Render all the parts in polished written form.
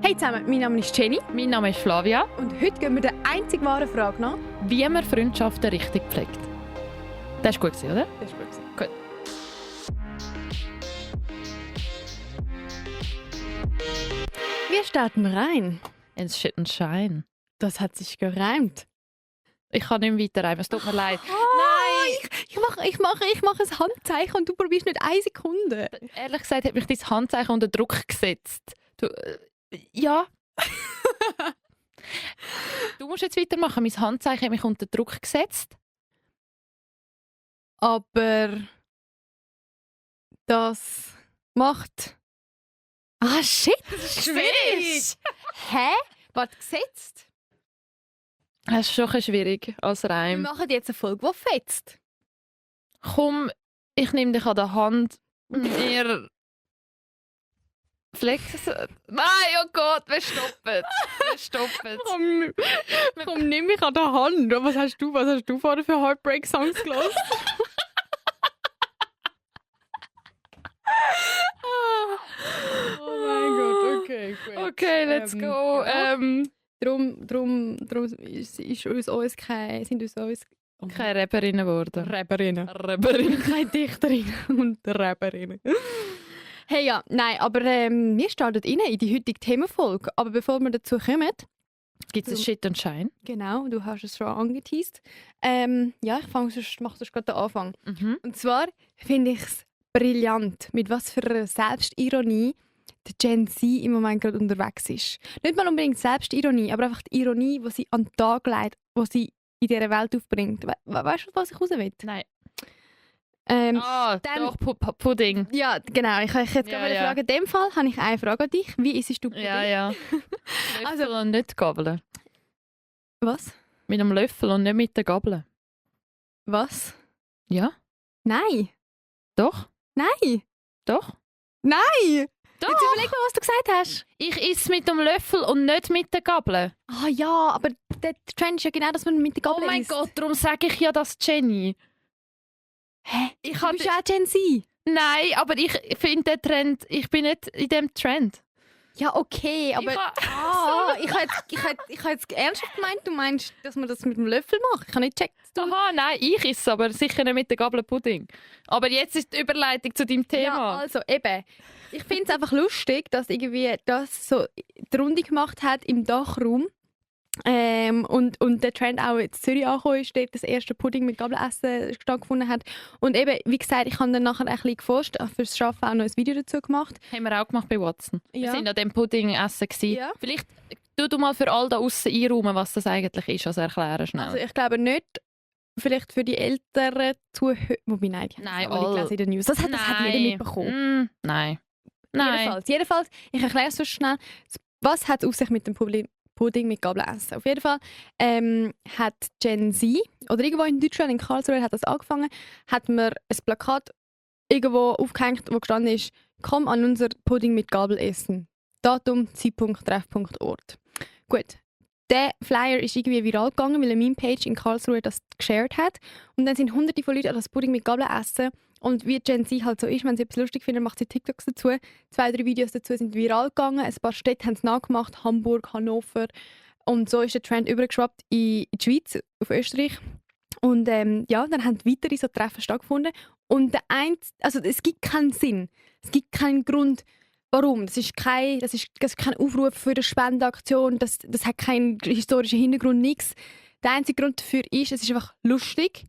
Hey zusammen, mein Name ist Jenny Mein Name ist Flavia. und heute gehen wir der einzig wahren Frage nach. Wie man Freundschaften richtig pflegt. Das war gut, oder? Das ist gut. Gut. Wie starten wir rein? Ins Shit and Shine. Das hat sich gereimt. Ich kann nicht mehr weiter rein, es tut mir leid. Nein! Ich mache ein Handzeichen und du probierst nicht eine Sekunde. Ehrlich gesagt hat mich dein Handzeichen unter Druck gesetzt. Ja. Du musst jetzt weitermachen. Mein Handzeichen hat mich unter Druck gesetzt. Aber das macht... Ah, shit, das ist schwierig. Hä? Was gesetzt? Das ist schon ein bisschen schwierig als Wir Reim. machen jetzt eine Folge, die fetzt. Komm, ich nehme dich an der Hand. Wir flexen. Nein, oh Gott, wir stoppen. Wir stoppen. Komm, nimm mich an der Hand. Was hast du vorher für Heartbreak-Songs gehört? Oh mein Gott, okay, gut. Okay, let's go. ja. Drum sind uns Keine Rapperinnen geworden. Rapperinnen. Rapperinnen. Keine Dichterinnen und Rapperinnen. Hey ja, nein, aber wir starten rein in die heutige Themenfolge. Aber bevor wir dazu kommen, Gibt es Shit and Shine? genau, du hast es schon angeteased. Ja, ich mache gerade den Anfang. Mhm. Und zwar finde ich es brillant, mit was für einer Selbstironie der Gen Z im Moment gerade unterwegs ist. Nicht mal unbedingt Selbstironie, aber einfach die Ironie, die sie an den Tag legt, die sie in dieser Welt aufbringt. Weißt du, was ich raus will? Nein. Dann- Doch, Pudding. Ja, genau. Ich jetzt Ja, gerade ja. fragen. In dem Fall habe ich eine Frage an dich. Wie isst du Pudding? Ja, ja. Also- Löffel und nicht Gabeln. Was? Mit einem Löffel und nicht mit der Gabel. Was? Ja? Nein. Doch? Nein. Doch? Nein. Doch! Jetzt überleg mal, was du gesagt hast. Ich esse mit dem Löffel und nicht mit der Gabel. Ah ja, aber der Trend ist ja genau, dass man mit der Gabel Oh mein isst. Gott, darum sage ich ja das, Jenny. Hä? Ich Du habe bist ja auch Gen Z. Nein, aber ich finde den Trend, ich bin nicht in dem Trend. Ja, okay, aber... ich habe jetzt ernsthaft gemeint, du meinst, dass man das mit dem Löffel macht. Ich habe nicht gecheckt. Aha, nein, ich esse aber sicher nicht mit der Gabel Pudding. Aber jetzt ist die Überleitung zu deinem Ja, Thema. also eben. Ich finde es einfach lustig, dass irgendwie das so die Runde gemacht hat im Dachraum. Und der Trend auch in Zürich angekommen ist, dort das erste Pudding mit Gabelessen stattgefunden hat. Und eben, wie gesagt, ich habe dann nachher ein bisschen geforscht, fürs Arbeiten auch noch ein Video dazu gemacht. Haben wir auch gemacht bei Watson. Wir Ja. sind an dem Pudding essen gewesen. Ja. Vielleicht du mal für alle da außen einräumen, was das eigentlich ist, also erklären schnell. Also ich glaube nicht, vielleicht für die älteren Zuhörer, wobei nein, die haben Nein, es alle gelesen in den News. Das hat jeder mitbekommen. Nein. Jedenfalls, ich erkläre es so schnell. Was hat es auf sich mit dem Pudding mit Gabel essen? Auf jeden Fall hat Gen Z, oder irgendwo in Deutschland, in Karlsruhe hat das angefangen, hat man ein Plakat irgendwo aufgehängt, wo gestanden ist, komm an unser Pudding mit Gabel essen. Datum, Zeitpunkt, Treffpunkt, Ort. Gut. Der Flyer ist irgendwie viral gegangen, weil eine Meme-Page in Karlsruhe das geshared hat. Und dann sind hunderte von Leuten an das Pudding mit Gabel essen. Und wie Gen Z halt so ist, wenn sie etwas lustig finden, macht sie TikToks dazu. 2-3 Videos dazu sind viral gegangen. Ein paar Städte haben es nachgemacht, Hamburg, Hannover. Und so ist der Trend übergeschwappt in die Schweiz, auf Österreich. Und ja, dann haben weitere so Treffen stattgefunden. Und es gibt keinen Sinn. Es gibt keinen Grund, warum. Das ist kein Aufruf für eine Spendenaktion. Das hat keinen historischen Hintergrund, nichts. Der einzige Grund dafür ist, es ist einfach lustig,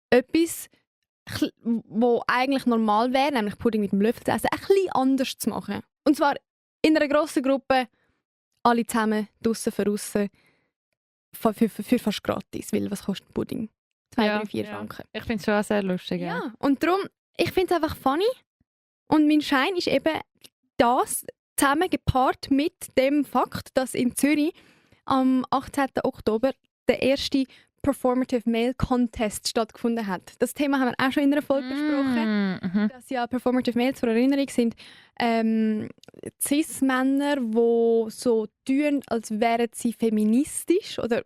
etwas, wo eigentlich normal wäre, nämlich Pudding mit dem Löffel zu essen, ein bisschen anders zu machen. Und zwar in einer grossen Gruppe, alle zusammen, draussen, draussen, für fast gratis. Weil was kostet Pudding? 2, 3, 4 Franken. Ich finde es schon auch sehr lustig. Ja, und darum, ich finde es einfach funny. Und mein Schein ist eben das zusammen gepaart mit dem Fakt, dass in Zürich am 18. Oktober der erste Performative Male Contest stattgefunden hat. Das Thema haben wir auch schon in einer Folge besprochen. Mhm. Dass ja Performative Males, zur Erinnerung, sind Cis-Männer, die so tun, als wären sie feministisch oder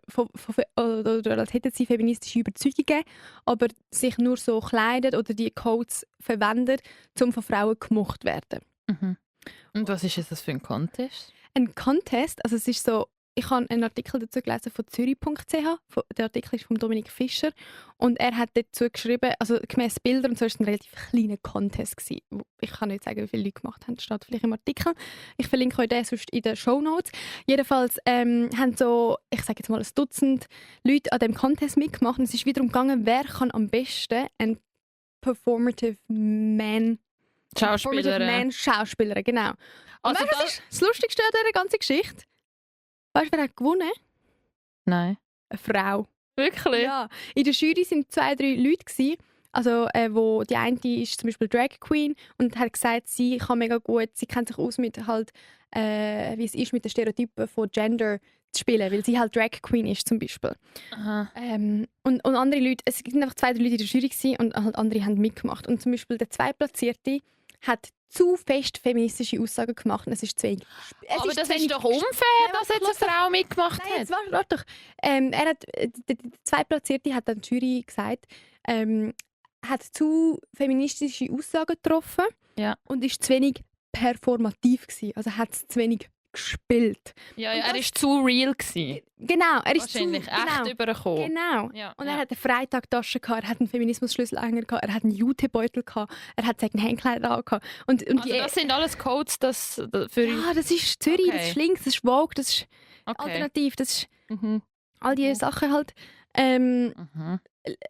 als hätten sie feministische Überzeugungen, aber sich nur so kleiden oder die Codes verwenden, um von Frauen gemocht zu werden. Mhm. Und was ist das für ein Contest? Ein Contest, also es ist so, ich habe einen Artikel dazu gelesen von zürich.ch. Der Artikel ist von Dominik Fischer und er hat dazu geschrieben, also gemäss Bildern und so, ist es ein relativ kleiner Contest gewesen. Ich kann nicht sagen, wie viele Leute gemacht haben, das steht vielleicht im Artikel. Ich verlinke euch den sonst in den Shownotes. Jedenfalls haben so, ich sage jetzt mal, ein Dutzend Leute an dem Contest mitgemacht und es ist wiederum gegangen, wer kann am besten ein Performative Man Schauspieler, genau. Also Und das ist das Lustigste an dieser ganzen Geschichte. Weißt du, wer hat gewonnen? Nein. Eine Frau. Wirklich? Ja. In der Jury waren 2-3 Leute gewesen. Also, wo die eine ist zum Beispiel Drag Queen und hat gesagt, sie kann mega gut, sie kennt sich aus mit halt, wie es ist, mit den Stereotypen von Gender zu spielen, weil sie halt Drag Queen ist zum Beispiel. Aha. Und andere Leute, es waren einfach 2-3 Leute in der Jury gewesen, und halt andere haben mitgemacht. Und zum Beispiel der Zweitplatzierte hat zu fest feministische Aussagen gemacht und es ist zu wenig. Aber das ist doch unfair, dass jetzt eine Frau mitgemacht Nein, hat. jetzt warte doch. Der Zweitplatzierte hat dann die Jury gesagt, hat zu feministische Aussagen getroffen und ist zu wenig performativ gewesen. Also hat es zu wenig gespielt. Ja, er war zu real gewesen. Genau, er ist Wahrscheinlich echt übergekommen. Genau. Ja, Und er hat eine Freitagtasche gehabt, er hat einen Feminismus-Schlüsselanhänger gehabt, er hat einen Jutebeutel gehabt, er hat Second-Hand-Kleider angehabt. Und Also das sind alles Codes, das für ja, das ist Zürich, Okay. das ist links, das ist Vogue, das ist Okay. alternativ, das ist Mhm. all diese Sachen halt. Mhm.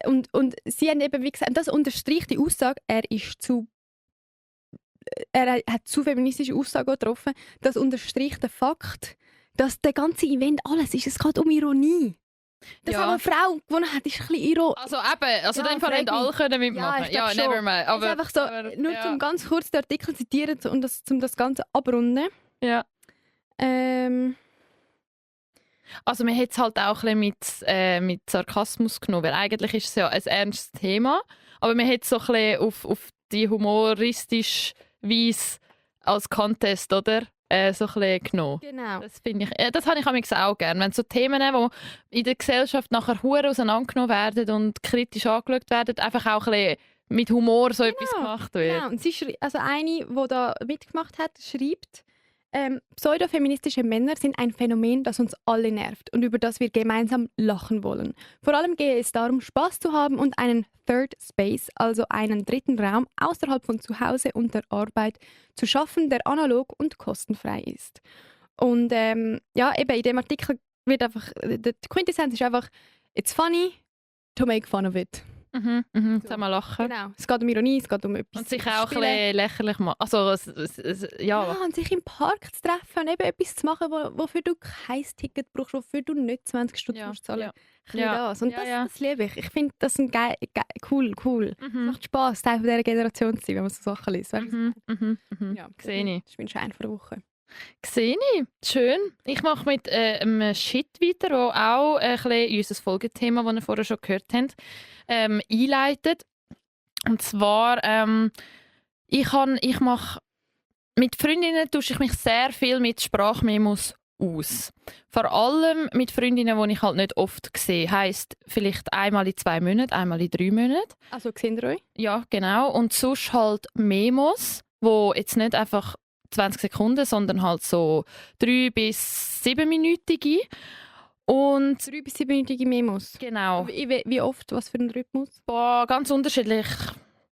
Und sie haben eben, wie gesagt, und das unterstreicht die Aussage, er hat zu feministische Aussagen getroffen. Das unterstreicht den Fakt, dass der ganze Event alles ist. Es geht um Ironie. Dass Ja. auch eine Frau gewonnen hat, ist ein bisschen Ironie. Also eben, also Ja, in dem Fall frag nicht alle mich. können mitmachen. Ja, ich glaub schon. never mind. Aber, Es ist einfach so, aber, nur ja. um ganz kurz den Artikel zu zitieren und um das Ganze abrunden. Ja. Ähm, Also man hat es halt auch ein bisschen mit Sarkasmus genommen, weil eigentlich ist es ja ein ernstes Thema, aber man hat es so ein bisschen auf die humoristische Weise als Contest, oder? So ein bisschen genommen. genau. Das finde ich, das habe ich amigs auch gerne. Wenn so Themen, die in der Gesellschaft nachher hure auseinandergenommen werden und kritisch angeschaut werden, einfach auch ein bisschen mit Humor so etwas gemacht wird. Genau. Und also eine, die da mitgemacht hat, schreibt, pseudofeministische Männer sind ein Phänomen, das uns alle nervt und über das wir gemeinsam lachen wollen. Vor allem gehe es darum, Spaß zu haben und einen Third Space, also einen dritten Raum außerhalb von zu Hause und der Arbeit zu schaffen, der analog und kostenfrei ist. Und ja, eben in dem Artikel wird einfach, die Quintessenz ist einfach, it's funny to make fun of it. Zusammen lachen. Genau. Es geht um Ironie, es geht um etwas Und sich zu auch ein spielen. bisschen lächerlich machen. Also, ja. Ja, und sich im Park zu treffen und eben etwas zu machen, wofür du kein Ticket brauchst, wofür du nicht 20 Stutz Ja, musst zahlen. ja. Ein bisschen Ja, das. Und ja, das, ja. das liebe ich. Ich finde, das ist cool. Es Mhm. macht Spass, Teil von dieser Generation zu sein, wenn man so Sachen liest. Weißt du? Ja, Sehe ich. Das ist mein Schein vor der Woche. Sehe ich. Schön. Ich mache mit einem Shit weiter, der auch ein bisschen unser Folgethema, das wir vorher schon gehört haben, einleitet. Und zwar, ich mache mit Freundinnen tausche ich mich sehr viel mit Sprachmemos aus. Vor allem mit Freundinnen, die ich halt nicht oft sehe. Heisst vielleicht einmal in 2 Monaten, einmal in 3 Monaten. Also, seht ihr euch? Ja, genau. Und sonst halt Memos, wo jetzt nicht einfach 20 Sekunden, sondern halt so 3 bis 7-minütige. Und 3 bis 7-minütige Memos. genau, Wie oft? Was für ein Rhythmus? boah, ganz unterschiedlich.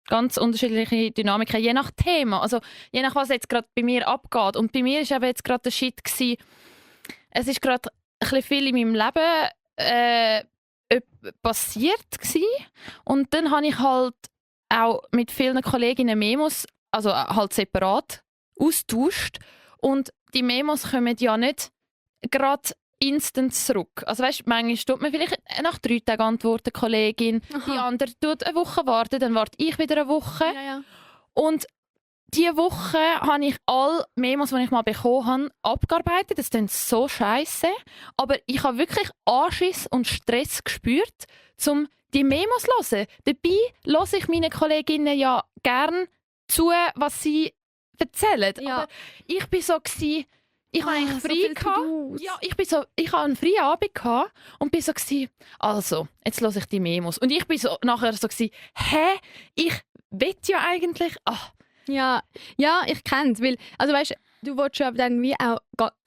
Ganz unterschiedliche Dynamiken, je nach Thema. Also je nach was jetzt gerade bei mir abgeht. Und bei mir war eben jetzt gerade der Shit gewesen. Es ist gerade ein bisschen viel in meinem Leben passiert gewesen. Und dann habe ich halt auch mit vielen Kolleginnen Memos, also halt separat, austauscht. Und die Memos kommen ja nicht gerade instant zurück. Also weißt, manchmal tut man vielleicht nach 3 Tagen antworten, Kollegin. Die andere tut eine Woche warten, dann warte ich wieder eine Woche. Ja. Und diese Woche habe ich alle Memos, die ich mal bekommen habe, abgearbeitet. Das klingt so scheiße. Aber ich habe wirklich Anschiss und Stress gespürt, um die Memos zu hören. Dabei höre ich meinen Kolleginnen ja gerne zu, was sie erzählen. Ja. Aber ich war so, ich habe eigentlich so frei viel gehabt. To-dos. Ja, ich habe einen freien Abend gehabt und bin so also, jetzt höre ich die Memos. Und ich bin so nachher so ich will ja eigentlich, Ja, ich kenne es. Also weißt, du willst ja dann wie auch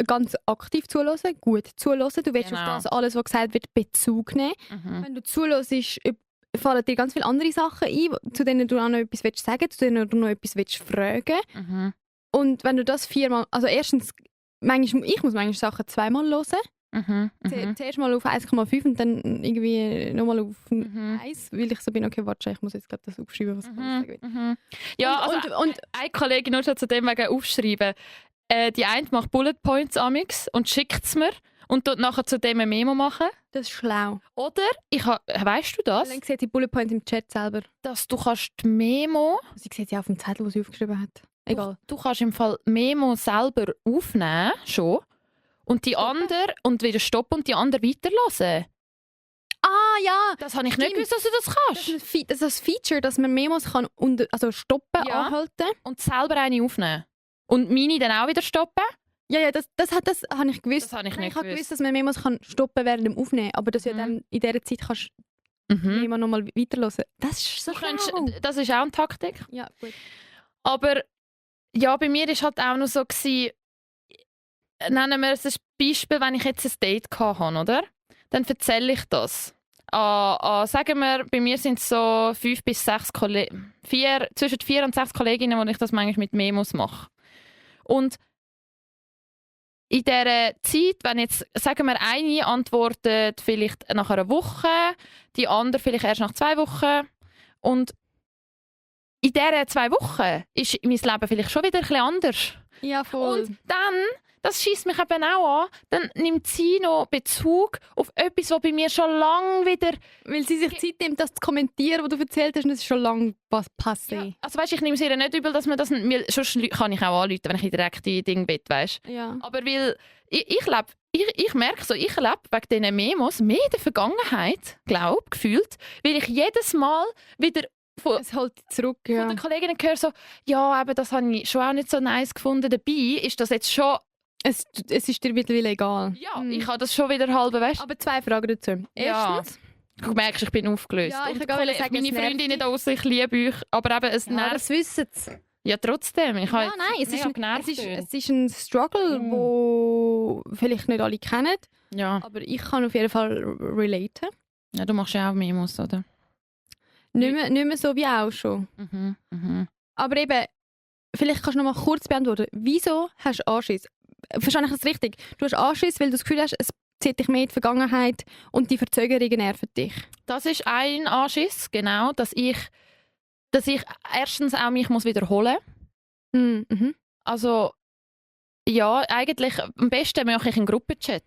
ganz aktiv zuhören, gut zuhören. Du willst Genau. auf das alles, was gesagt wird, Bezug nehmen. Wenn du zuhörst, fallen dir ganz viele andere Sachen ein, zu denen du auch noch etwas sagen willst, zu denen du noch etwas fragen willst. Und wenn du das 4-mal, also erstens, ich muss manchmal Sachen 2-mal hören. Zuerst mal auf 1,5 und dann irgendwie nochmal auf 1, weil ich so bin, okay, warte, ich muss jetzt gerade das aufschreiben, was ich sagen will. Ja, Und eine Kollegin nur schon zu dem wegen aufschreiben. Die eine macht Bullet Points amix und schickt es mir und tut nachher zu dem ein Memo machen. das ist schlau. Oder, weißt du das, Dann sieht die Bullet Points im Chat selber. dass du kannst die Memo, Sie sieht ja auf dem Zettel, den sie aufgeschrieben hat. Egal. du kannst im Fall Memo selber aufnehmen, schon, und die andere, und wieder stoppen und die andere weiterhören. Ah ja! Das habe ich nicht Stimmt. gewusst, dass du das kannst. Das ist das Feature, dass man Memos kann also stoppen, Ja. anhalten. Und selber eine aufnehmen. Und meine dann auch wieder stoppen. Ja, das habe ich gewusst. Das habe ich nicht Ich habe gewusst. gewusst, dass man Memos kann stoppen während dem Aufnehmen, aber dass du ja dann in dieser Zeit kannst Memo nochmal weiterhören. Das ist so Du könntest, schlau. das ist auch eine Taktik. Ja, gut. Aber ja, bei mir war halt auch noch so, nennen wir es ein Beispiel, wenn ich jetzt ein Date hatte, oder? Dann erzähle ich das. Sagen wir, bei mir sind es so 5 bis 6 zwischen 4 und 6 Kolleginnen, wo ich das manchmal mit Memos mache. Und in dieser Zeit, wenn jetzt, sagen wir, eine antwortet vielleicht nach einer Woche, die andere vielleicht erst nach 2 Wochen. Und in diesen 2 Wochen ist mein Leben vielleicht schon wieder ein bisschen anders. Ja, voll. Und dann, das schießt mich eben auch an, dann nimmt sie noch Bezug auf etwas, was bei mir schon lange wieder... Weil sie sich Zeit nimmt, das zu kommentieren, was du erzählt hast, und das ist schon lange passé. Ja, also weißt, ich nehme es ihr nicht übel, dass man das... Sonst kann ich auch anrufen, wenn ich direkt in Ding bin, weißt. Ja. Aber weil ich merke so, ich lebe wegen diesen Memos mehr in der Vergangenheit, gefühlt, weil ich jedes Mal wieder Es holt dich zurück, von ja. den Kolleginnen höre, so, ja, aber das habe ich schon auch nicht so nice gefunden. Dabei ist das jetzt schon... Es ist dir mittlerweile egal. Ja, ich habe das schon wieder halb, weißt. Aber 2 Fragen dazu. Ja. Erstens, Du merkst, ich bin aufgelöst. Ja, ich Und kann gerade sagen, meine es nervt Freundinnen dich. da draussen, ich liebe euch, aber eben, es ja, nervt. das wissen sie. Ja, trotzdem. Ich habe Ja, nein, es mega ist, genervt. es ist ein Struggle, wo vielleicht nicht alle kennen, Ja. aber ich kann auf jeden Fall relaten. Ja, du machst ja auch Memos, oder? Nicht mehr so wie auch schon. Aber eben, vielleicht kannst du noch mal kurz beantworten, wieso hast du Anschiss? Verstehe ich das richtig? Du hast Anschiss, weil du das Gefühl hast, es zieht dich mehr in die Vergangenheit und die Verzögerungen nerven dich. Das ist ein Anschiss, genau, dass ich erstens auch mich muss wiederholen muss. Mhm. Also, ja, eigentlich am besten mache ich einen Gruppenchat.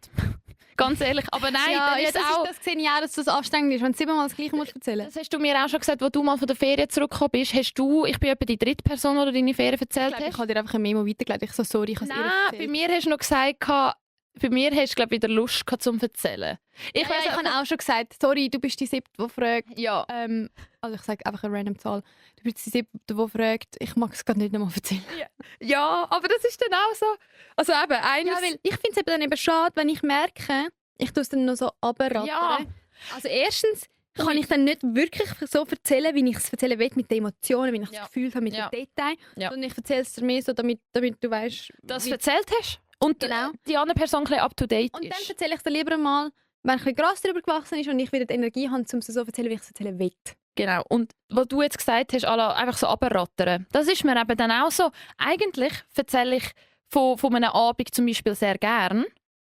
Ganz ehrlich, aber nein, Ja, dann ist das, auch... das sehe ich auch, dass das anstrengend ist, wenn du 7-mal das Gleiche musst erzählen. Das hast du mir auch schon gesagt, als du mal von der Ferien zurückgekommen bist. Ich bin etwa die dritte Person, die du deine Ferien erzählt Ich hast. habe dir einfach ein Memo weitergeleitet. Ich so, sorry, ich habe es ihr Nein, erzählt. bei mir hast du noch gesagt, bei mir hast du glaub, wieder Lust gehabt, zum erzählen. Ich Ich weiss habe auch schon gesagt, sorry, du bist die 7., die fragt. Ja. Also ich sage einfach eine random Zahl. Du bist die 7., die fragt. Ich mag es gerade nicht nochmal erzählen. Ja, aber das ist dann auch so. Also eben, Ja, weil ich finde es dann eben schade, wenn ich merke, ich tue es dann noch so runterrattern. Ja. Also erstens kann ich dann nicht wirklich so erzählen, wie ich es erzählen will, mit den Emotionen, wie ich es gefühlt habe, mit Ja. den Details. Ja. Sondern ich erzähle es dir mehr so, damit du weißt, dass du wie... erzählt hast. Und Genau. die andere Person ein bisschen up-to-date Und dann ist. erzähle ich dir lieber mal, wenn ein bisschen Gras darüber gewachsen ist und ich wieder die Energie habe, um es so zu erzählen, wie ich es erzählen will. Genau. Und was du jetzt gesagt hast, einfach so runterrattern, das ist mir eben dann auch so. Eigentlich erzähle ich von einem Abend zum Beispiel sehr gern.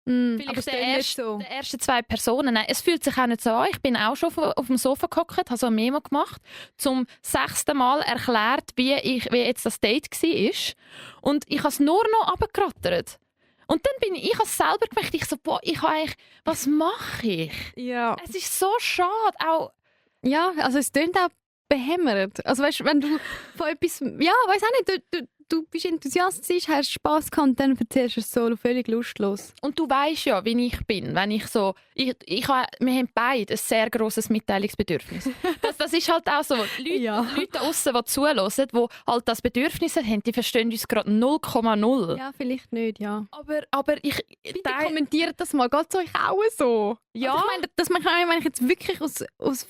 Aber Vielleicht es klingt nicht so. der ersten 2 Personen. Nein, es fühlt sich auch nicht so an. Ich bin auch schon auf dem Sofa gehockt, habe so ein Memo gemacht, zum 6. Mal erklärt, wie jetzt das Date war. Und ich habe es nur noch runtergerattert. Und dann bin ich habe es selber gemerkt, ich so, boah, was mache ich? Ja. Es ist so schade. Auch, Ja, also es klingt auch behämmert. Also weißt, wenn du von etwas, ja, weiß auch nicht, du bist enthusiastisch, hast Spass gehabt und dann erzählst du es so völlig lustlos. Und du weißt ja, wie ich bin, wenn ich so, wir haben beide ein sehr grosses Mitteilungsbedürfnis. Das ist halt auch so, Leute da draussen, die zuhören, die halt das Bedürfnis haben, die verstehen uns gerade 0,0. Ja, vielleicht nicht, ja. Aber ich... Bitte kommentiert das mal, geht es euch auch so? Ja. Also ich meine, das meine ich jetzt wirklich aus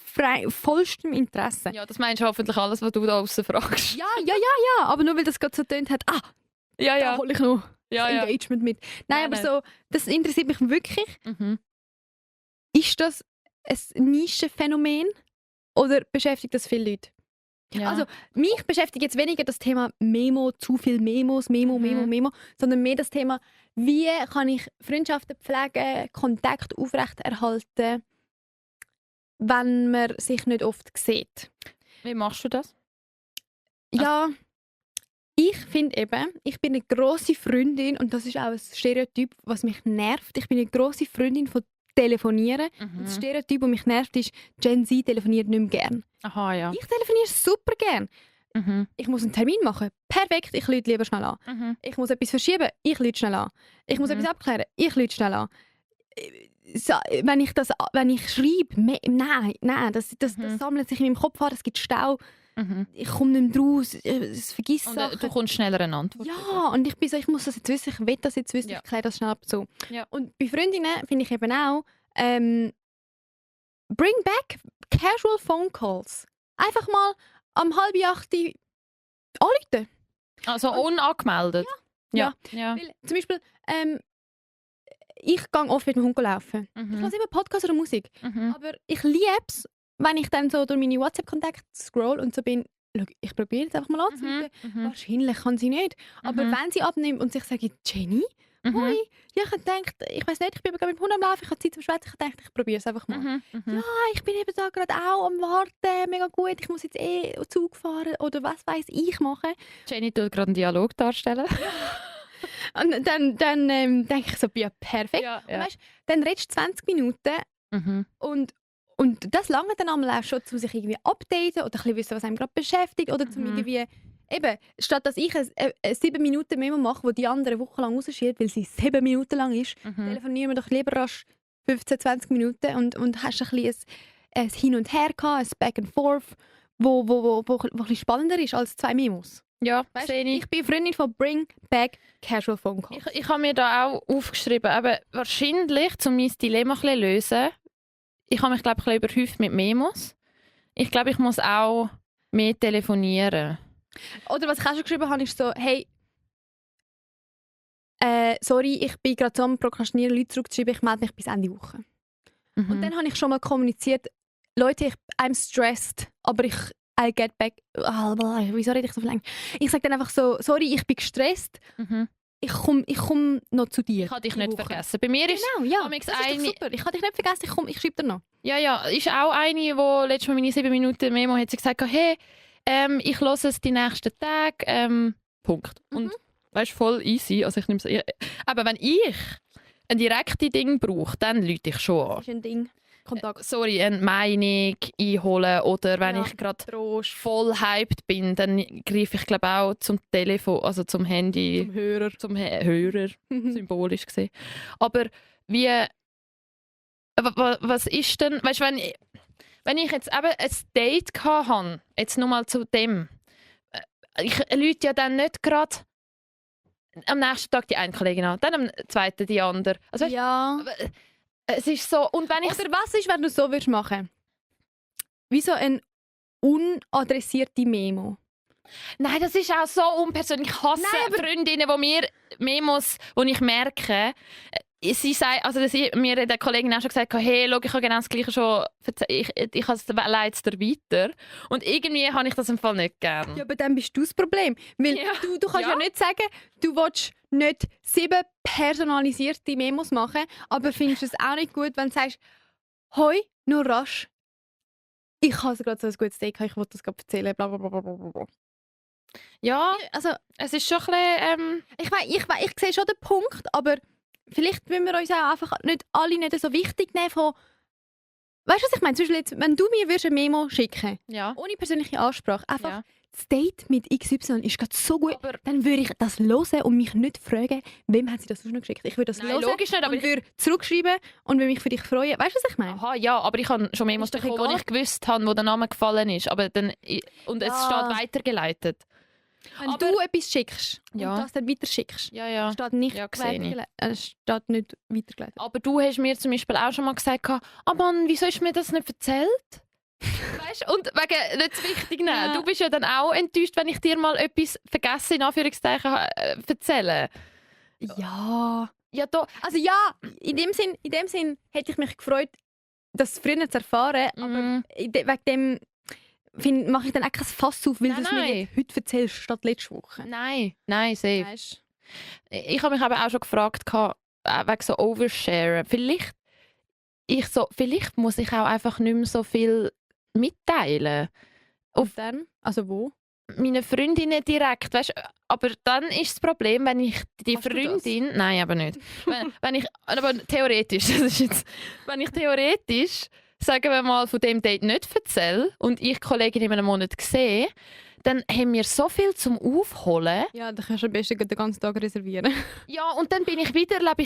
vollstem Interesse. Ja, das meinst du hoffentlich alles, was du da draussen fragst. Ja, aber nur weil das gerade so tönt hat, da hole ich noch das Engagement mit. Nein, aber so, das interessiert mich wirklich. Mhm. Ist das ein Nischenphänomen oder beschäftigt das viele Leute? Ja. Also mich beschäftigt jetzt weniger das Thema Memo, zu viel Memo, sondern mehr das Thema, wie kann ich Freundschaften pflegen, Kontakt aufrechterhalten, wenn man sich nicht oft sieht. Wie machst du das? Ja, ich finde eben, ich bin eine grosse Freundin, und das ist auch ein Stereotyp, was mich nervt. Ich bin eine grosse Freundin von Telefonieren. Das Stereotyp, das mich nervt, ist, Gen Z telefoniert nicht mehr gern. Aha, ja. Ich telefoniere super gern. Mhm. Ich muss einen Termin machen. Perfekt, ich rufe lieber schnell an. Mhm. Ich muss etwas verschieben. Ich rufe schnell an. Ich muss etwas abklären. Ich rufe schnell an. So, wenn ich schreibe, nein, das sammelt sich in meinem Kopf an, das gibt Stau. Mhm. Ich komme nicht mehr raus, es vergisst Und Sachen. du kommst schneller eine Antwort. Ja, und ich bin so, ich muss das jetzt wissen, ich will das jetzt wissen, Ja. ich kläre das schnell ab so. Ja. Und bei Freundinnen finde ich eben auch, bring back casual phone calls. Einfach mal am 7:30 anrufen. Also unangemeldet? Ja. Ja. Weil, zum Beispiel, ich gehe oft mit dem Hund laufen. Ich Mhm. höre immer Podcast oder Musik. Mhm. Aber ich liebe es, wenn ich dann so durch meine WhatsApp-Kontakte scroll und so bin, schau, ich probiere jetzt einfach mal anzurufen. Mhm. Wahrscheinlich kann sie nicht. Aber Mhm. wenn sie abnimmt und sich sagt, Jenny, Mhm. hoi, ja, ich habe gedacht, ich weiß nicht, ich bin gerade mit dem Hund am Laufen, ich habe Zeit zum Schwätzen, ich dachte, ich probiere es einfach mal. Mhm. Mhm. Ja, ich bin eben da gerade auch am Warten, mega gut, ich muss jetzt Zug fahren oder was weiß ich machen. Jenny tut gerade einen Dialog darstellen. Und dann denke ich so, ja, perfekt. Ja, Und ja. weißt, dann redest du 20 Minuten Mhm. und das lange dann einmal auch schon, um sich irgendwie updaten oder ein bisschen wissen, was einem gerade beschäftigt oder zum irgendwie, eben, statt dass ich ein 7 Minuten Memo mache, wo die andere Woche lang rausschiebt, weil sie 7 Minuten lang ist, Mhm. telefonieren wir doch lieber rasch 15, 20 Minuten und hast ein bisschen ein Hin und Her gehabt, ein Back and Forth, wo ein bisschen spannender ist als 2 Memos. Ja, Weißt, sehe ich. ich bin Freundin von Bring Back Casual Phone Calls. Ich habe mir da auch aufgeschrieben, aber wahrscheinlich, um mein Dilemma ein bisschen zu lösen, ich habe mich, glaube ich, ein bisschen überhäuft mit Memos. Ich glaube, ich muss auch mehr telefonieren. Oder was ich auch schon geschrieben habe, ist so, hey, sorry, ich bin gerade so am Prokrastinieren, Leute zurückzuschreiben, ich melde mich bis Ende Woche. Mhm. Und dann habe ich schon mal kommuniziert, Leute, I'm stressed, aber I'll get back. Wieso rede ich so viel Englisch? Ich sage dann einfach so, sorry, ich bin gestresst, Mhm. ich komm noch zu dir. Ich habe dich die nicht Woche. vergessen. Bei mir ist Genau, ja, Amix das ist doch eine- super. Ich habe dich nicht vergessen, ich schreibe dir noch. Ja, ist auch eine, die letztes Mal meine 7 Minuten Memo hat sie gesagt, hey, ich höre es die nächsten Tage, Punkt. Und weißt du, voll easy. Also ich nehme es. Aber wenn ich ein direktes Ding brauche, dann rufe ich schon Das an. ist ein Ding. Kontakt. Sorry, eine Meinung einholen oder wenn Ja, ich gerade Trost. voll hyped bin, dann greife ich glaube auch zum Telefon, also zum Handy, Zum Hörer. zum Hörer, symbolisch gesehen. Aber wie, was ist denn, weißt du, wenn ich jetzt eben ein Date hatte, jetzt nur mal zu dem, ich rufe ja dann nicht gerade am nächsten Tag die eine Kollegin an, dann am zweiten die andere. Also, weißt, Ja. es ist so, und wenn ich Oder was ist, wenn du so würdest machen? Wie so ein unadressierte Memo. Nein, das ist auch so unpersönlich. Ich hasse Freundinnen, die mir Memos, wo ich merke, sie sagt, also mir hat eine Kollegin auch schon gesagt, hey, schau, ich habe genau das Gleiche schon ich leite es dir weiter. Und irgendwie habe ich das im Fall nicht gern. Ja, aber dann bist du das Problem. Weil Ja. du kannst ja nicht sagen, du willst nicht 7 personalisierte Memos machen, aber findest es auch nicht gut, wenn du sagst, hoi, nur rasch, ich habe gerade so ein gutes Date gehabt, ich wollte das gerade erzählen, bla bla bla bla bla bla. Ja, Also, es ist schon ein bisschen, ich sehe schon den Punkt, aber vielleicht müssen wir uns auch einfach nicht alle nicht so wichtig nehmen von weißt du, was ich meine? Zum Beispiel jetzt, wenn du mir würdest eine Memo schicken Ja. ohne persönliche Ansprache, einfach Ja. das Date mit XY ist gerade so gut, Aber dann würde ich das hören und mich nicht fragen, wem hat sie das sonst noch geschickt. Ich würde das Nein, hören logisch nicht, aber und würde zurückschreiben und würde mich für dich freuen. Weißt du, was ich meine? aha, ja, aber ich habe schon Memos Ist doch bekommen, wo egal. ich gewusst habe, wo der Name gefallen ist. Aber dann, und es Ja. steht weitergeleitet. Wenn aber- du etwas schickst Ja. und das dann weiterschickst, Ja, ja. steht nicht Ja, sehe ich. steht nicht weitergeleitet. Aber du hast mir zum Beispiel auch schon mal gesagt, Mann, wieso hast du mir das nicht erzählt? Weißt du, und wegen nicht zu wichtig nehmen. Ja. Du bist ja dann auch enttäuscht, wenn ich dir mal etwas vergessen, in Anführungszeichen, erzähle. Ja. Ja, da, Also ja, in dem Sinn hätte ich mich gefreut, das früher zu erfahren, aber wegen dem mache ich dann auch kein Fass auf, weil Nein, du es mir nein. jetzt heute erzählst, statt letzte Woche. nein, safe. Weißt? Ich habe mich aber auch schon gefragt, wegen so Oversharen. Vielleicht muss ich auch einfach nicht mehr so viel mitteilen. Und dann? Also wo? Meine Freundinnen direkt, weißt, aber dann ist das Problem, wenn ich die Hast du Freundin, nein, aber nicht, wenn ich, aber theoretisch, das ist jetzt, wenn ich theoretisch, sagen wir mal, von dem Date nicht erzähle und ich die Kollegin in einem Monat sehe, dann haben wir so viel zum Aufholen. Ja, dann kannst du am besten den ganzen Tag reservieren. Ja, und dann lebe ich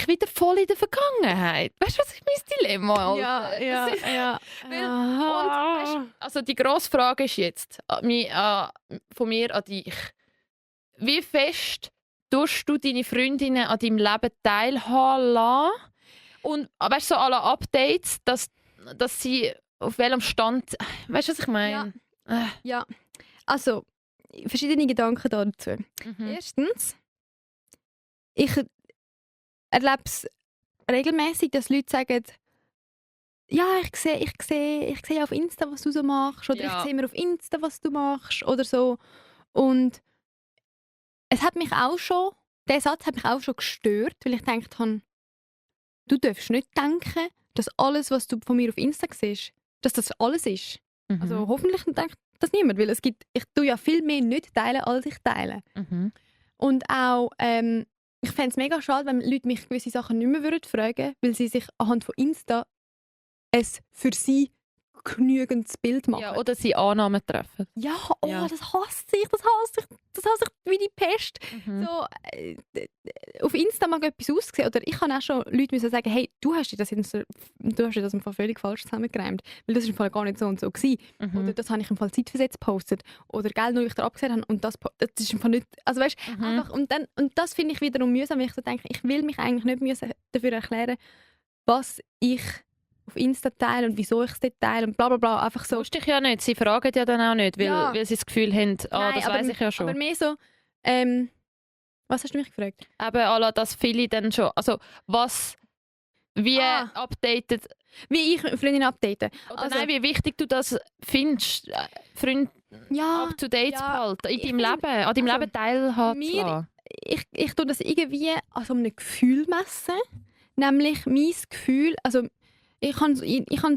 wieder voll in der Vergangenheit. Weißt du, was ist mein Dilemma? Alter? ja, Das ist- ja. Weil- Und weisst, also die grosse Frage ist jetzt von mir an dich. Wie fest tust du deine Freundinnen an deinem Leben teilhaben lassen? Und weißt du, so alle Updates, dass sie auf welchem Stand. Weißt du, was ich meine? Ja, also verschiedene Gedanken dazu. Mhm. Erstens, ich erlebe es regelmäßig, dass Leute sagen, ja, ich sehe auf Insta, was du so machst, oder Ja. ich sehe mir auf Insta, was du machst, oder so. Und es hat mich auch schon, der Satz hat mich auch schon gestört, weil ich gedacht habe, du darfst nicht denken, dass alles, was du von mir auf Insta siehst, dass das alles ist. Mhm. Also hoffentlich denkt das niemand, weil ich tue ja viel mehr nicht teilen, als ich teile. Mhm. Und auch, ich fände es mega schade, wenn Leute mich gewisse Sachen nicht mehr fragen würden, weil sie sich anhand von Insta ein für sie genügendes Bild machen. Ja, oder sie Annahmen treffen. Ja, Ja. das hasse ich, das hasse ich wie die Pest. Mhm. So, auf Insta mag etwas aussehen, oder ich habe auch schon Leute müssen sagen, hey, du hast dir das im Fall völlig falsch zusammengereimt, weil das ist im Fall gar nicht so und so gewesen. Mhm. Oder das habe ich im Fall zeitversetzt gepostet. Oder Geld, nur ich da abgesehen habe und das ist im Fall nicht, also weißt, Mhm. einfach, und das finde ich wiederum mühsam, weil ich so denke, ich will mich eigentlich nicht müssen dafür erklären, was ich auf Insta teile und wieso ich es dort teile und bla bla bla, einfach so. Wusste ich ja nicht. Sie fragen ja dann auch nicht, weil, Ja. weil sie das Gefühl haben, Nein, das aber- weiß ich ja schon. Aber mehr so, was hast du mich gefragt? Eben, à dass viele dann schon, also wie Ah. updated, Wie ich Freundinnen updaten. oder Also- nein, wie wichtig du das findest, Freunde Ja, up to date ja, zu behalten, in ich deinem finde- Leben, an deinem also, Leben teilhaben zu mir- lassen. ich tue das irgendwie an so einem Gefühl messen. Nämlich mein Gefühl, also ich habe so